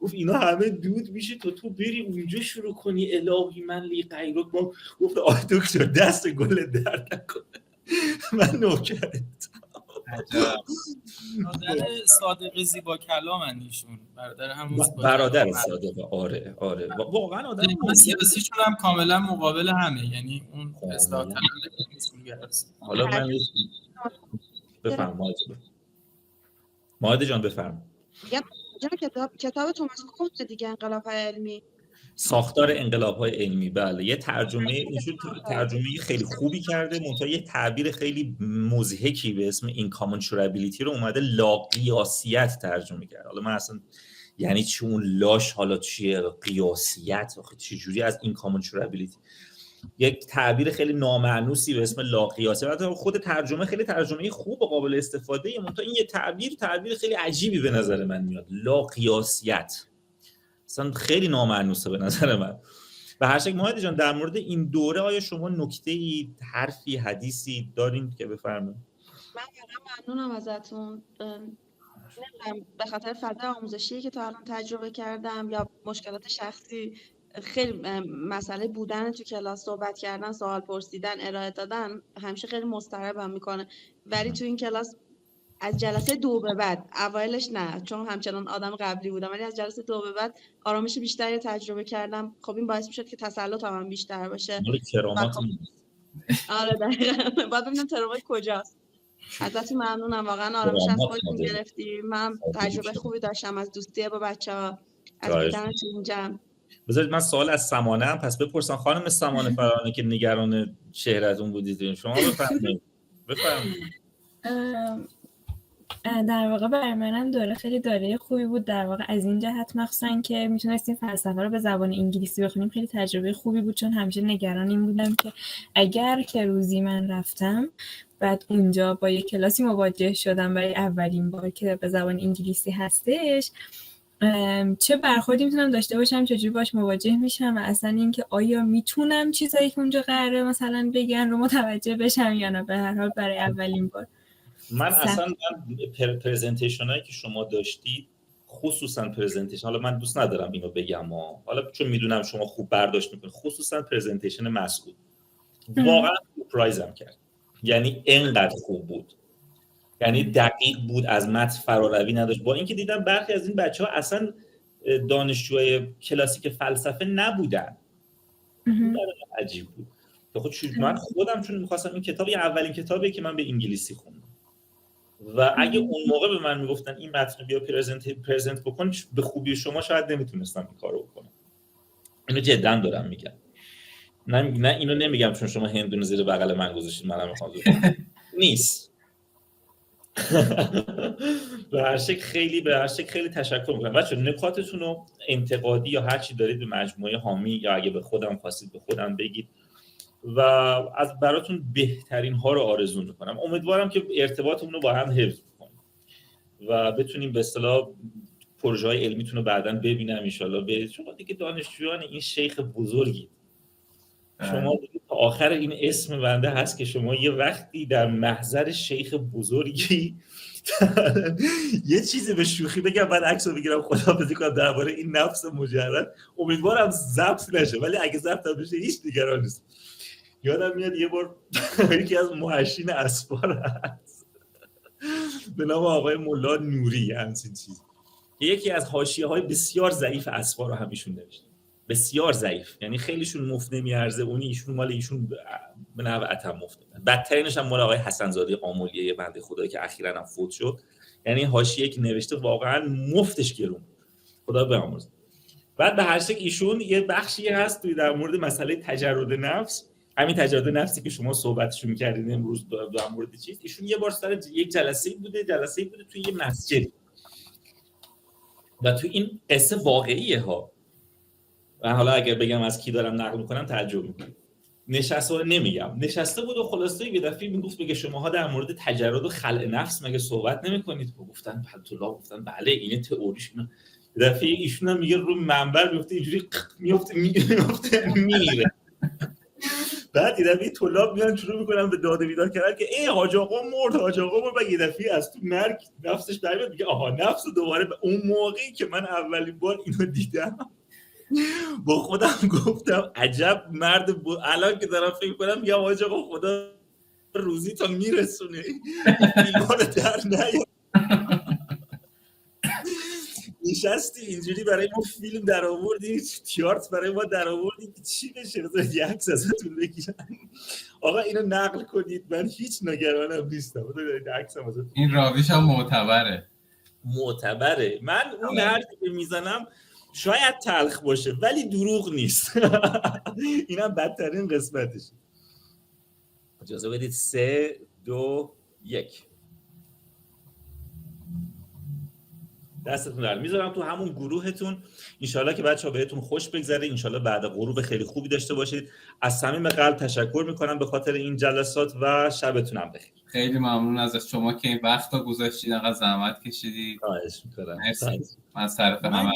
گفت اینا همه دود میشه تو بری اونجا شروع کنی الهی من لی غیرک. گفت آی دکتر دست گل درد نکنه من نوکرت. برادر صادق زیبا کلام ایشون برادر همون برادر صادق. آره واقعا آدم سیاسیشون هم کاملا مقابل همه، یعنی اون اصلاح طلب است. حالا من بفرمایید ماهده جان بفرمایید. کتاب توماس کوت دیگه انقلاب‌های علمی، ساختار انقلاب‌های علمی. بله یه ترجمه اینجور ترجمه خیلی خوبی کرده، منتها یه تعبیر خیلی مضحکی به اسم اینکامنشورابیلیتی رو اومده لاقیاسیت ترجمه کرده. حالا من اصلا یعنی چی اون لاش حالا چیه قیاسیت آخه چه جوری از اینکامنشورابیلیتی یک تعبیر خیلی نامعنوسی به اسم لاقیاسیت. خود ترجمه خیلی ترجمه خوب و قابل استفاده ای، منتها این یه تعبیر خیلی عجیبی به نظر من میاد. لاقیاسیت اصلا خیلی نامعنوسه به نظر من. و هر شکل محمد جان در مورد این دوره آیا شما نکته‌ای، حرفی، حدیثی دارین که بفرمایید؟ من ممنونم ازتون. به خاطر فضای آموزشی که تا الان تجربه کردم یا مشکلات شخصی خیلی مسئله بودن تو کلاس، صحبت کردن، سوال پرسیدن، ارائه دادن همیشه خیلی مضطربم میکنه. ولی تو این کلاس از جلسه 2 به بعد، اوایلش نه چون همچنان آدم قبلی بودم، ولی از جلسه 2 به بعد آرامش بیشتری تجربه کردم. خب این باعث میشد که تسلطم بیشتر باشه. آره دقیقاً. بعد ببینم ترامات کجاست. ازتون ممنونم واقعا، آرامش از خودتون گرفتیم. من تجربه خوبی داشتم از دوستی با بچه‌ها، از بودن تو این جمع. بذارید من سوال از سمانه هم پس بپرسم. خانم سمانه فرانه که نگران شهرتون بودید شما بفرمایید. در واقع برای منم دوره خیلی دوره خوبی بود، در واقع از این جهت مخصوصا که میتونستیم فلسفه رو به زبان انگلیسی بخونیم. خیلی تجربه خوبی بود چون همیشه نگران این بودم که اگر که روزی من رفتم بعد اونجا با یک کلاسی مواجه شدم برای اولین بار که به زبان انگلیسی هستش، چه برخوردی میتونم داشته باشم، چجوری باش مواجه میشم و اصلا اینکه آیا میتونم چیزایی که اونجا قراره مثلا بگن رو متوجه بشم یا نه. به هر حال برای اولین بار من اصلا پرزنتیشن هایی که شما داشتید، خصوصا پرزنتیشن، حالا من دوست ندارم اینو بگم حالا چون میدونم شما خوب برداشت میکنید، خصوصا پرزنتیشن مسعود واقعا سورپرایزم کرد. یعنی اینقدر خوب بود، یعنی دقیق بود، از متن فراروی نداشت. با اینکه دیدم برخی از این بچه‌ها اصلا دانشجوی کلاسیک فلسفه نبودن. عجیب بود. خود من خودم چون می‌خواستم این کتاب اولین کتابی که من به انگلیسی خوندم و اگه اون موقع به من میگفتن این متن بیا پرزنت بکن به خوبی شما شاید نمیتونستم این کارو بکنم. اینو جدا دارم میگم. نه اینو نمیگم چون شما هندونه زیر بغل من گذاشتید منم میخوام نیست. به هر شکل خیلی تشکر میکنم بچه‌ها. نکاتتون رو انتقادی یا هر چی دارید به مجموعه حامی یا اگه به خودم خواستید به خودم بگید و از براتون بهترین ها رو آرزو میکنم. امیدوارم که ارتباطمون رو با هم حفظ کنیم و بتونیم به اصطلاح پروژه های علمیتون رو بعداً ببینم ان شاءالله. شما دیگه دانشجویان این شیخ بزرگی، شما دیگه تا آخر این اسم بنده هست که شما یه وقتی در محضر شیخ بزرگی یه چیزی به شوخی بگم بعد عکسو بگیرم خداحافظی کنم درباره این نفس مجرد. امیدوارم ضبط نشه، ولی اگه ضبط بشه هیچ نگران نیست. یادم میاد یه بار یکی از محشین اسفار هست به نام آقای ملا نوری، همچین چیز، یکی از حاشیه‌های بسیار ضعیف اسفار رو هم ایشون نوشته، بسیار ضعیف، یعنی خیلیشون مفت نمیارزه. اونی ایشون مال ایشون به نحو اتم مفت. بدترینش هم مال آقای حسن‌زاده آملیه بنده خدایی که اخیراً هم فوت شد. یعنی حاشیه‌ای که نوشته واقعاً مفتش گرون، خدا بیامرزه. بعد به هر شکل ایشون یه بخشی هست توی در مورد مسئله تجرد نفس، همین تجرد نفسی که شما صحبتشو می‌کردید امروز در مورد چیز، ایشون یه بار سر یک جلسه‌ای بوده توی یه مسجد و تو این قصه واقعیه ها. و حالا اگر بگم از کی دارم نقل میکنم تعجب میکنم. نشسته بود و خلاصه یه دفعه میگفت بگه شماها در مورد تجرد و خلع نفس مگه صحبت نمیکنید؟ گفتن گفتن بله این تئوریش. یه دفعه ایشون هم میگه رو منبر میفته اینجوری میفته میره. بعد یه دفعه طلاب میان شروع میکنن به داد و بیداد کردن که ای حاج آقا مرد و یه دفعه از تو مرگ نفسش در میاد میگه آها نفس دوباره. به اون موقعی که من اولین بار اینو دیدم با خودم گفتم عجب مرد الان که دارم فکر کنم یا حاج آقا خدا روزی تا میرسونه اینا رو در نیار. نشستی اینجوری برای ما فیلم در آوردی، تیارت برای ما در آوردی که چی بشه؟ یه عکس ازتون بگیرن آقا اینو نقل کنید، من هیچ نگرانم نیستم. این راویش هم معتبره. من اون حرفی که میزنم شاید تلخ باشه ولی دروغ نیست. اینم بدترین قسمتشه. اجازه بدید 3 2 1 دستتون رو میذارم تو همون گروهتون. انشالله که بچه‌ها بهتون خوش بگذره، انشالله بعد غروب خیلی خوبی داشته باشید. از صمیم قلب تشکر میکنم به خاطر این جلسات و شبتون هم بخیر. خیلی ممنون از شما که این وقتا گذاشتید، انقدر زحمت کشیدید. خواهش می‌کنم. من از طرف همه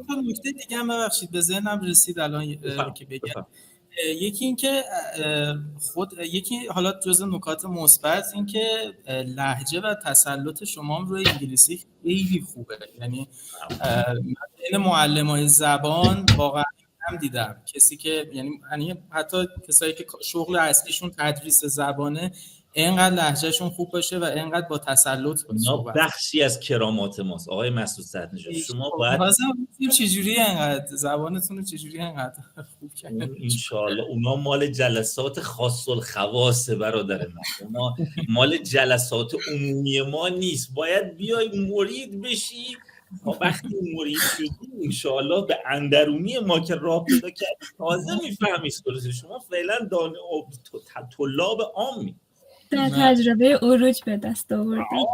تو نکته دیگه هم ببخشید به ذهنم رسید الان که بگم. یکی این که یکی حالا جزء نکات مثبت این که لهجه و تسلط شما روی انگلیسی خیلی خوبه. یعنی من معلمای زبان واقعا هم دیدم کسی که یعنی حتی کسایی که شغل اصلیشون تدریس زبانه اینقدر لهجهشون خوب باشه و اینقدر با تسلط باشه. بخشی از کرامات ماست آقای مسعود صدرنژاد. شما باید چجوری اینقدر زبانتون رو چجوری اینقدر خوب کردین؟ ان شاءالله اونا مال جلسات خاص الخواص برادر من، اونا مال جلسات عمومی ما نیست. باید بیای مرید بشی. وقتی مرید شدی ان شاءالله به اندرونی ما که راه پیدا کردی تازه میفهمی. شما فعلا طلاب عامی در تجربه عروج به دست آوردید.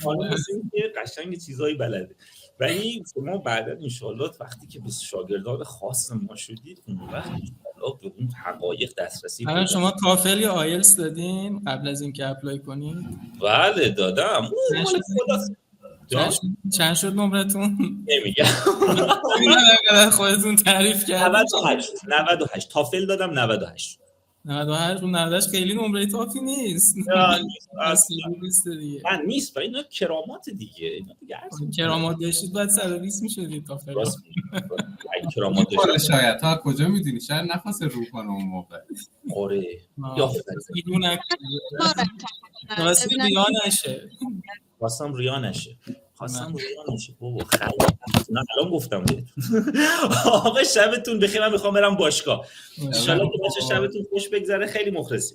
حالا که قشنگ چیزایی بلده. ولی شما بعدا ان شاءالله وقتی که به شاگردان خاص ما شدید اون وقت ان شاءالله به اون حقایق دسترسی پیدا. شما تافل یا آیلتس دادین قبل از اینکه اپلای کنید؟ بله دادم. چند شد نمرتون؟ نمیگم. خودتون تعریف کردید. 98 تافل دادم. 98 خیلی نمره تافی نیست. اصلا نیست دیگه. نیست و اینا کرامات دیگه. کرامات داشتید باید 120 میشدید تافل. کرامات داشتید. شاید تا کجا میدونی؟ شاید نخواست رو کنه اون موقع. آره. یا میدونم. خواستم ریا نشه. بابا نه الان گفتم بهتون. آقا شبتون بخیر. من میخوام برم باشگاه. ان شاءالله که شبتون خوش بگذره. خیلی مخلصی.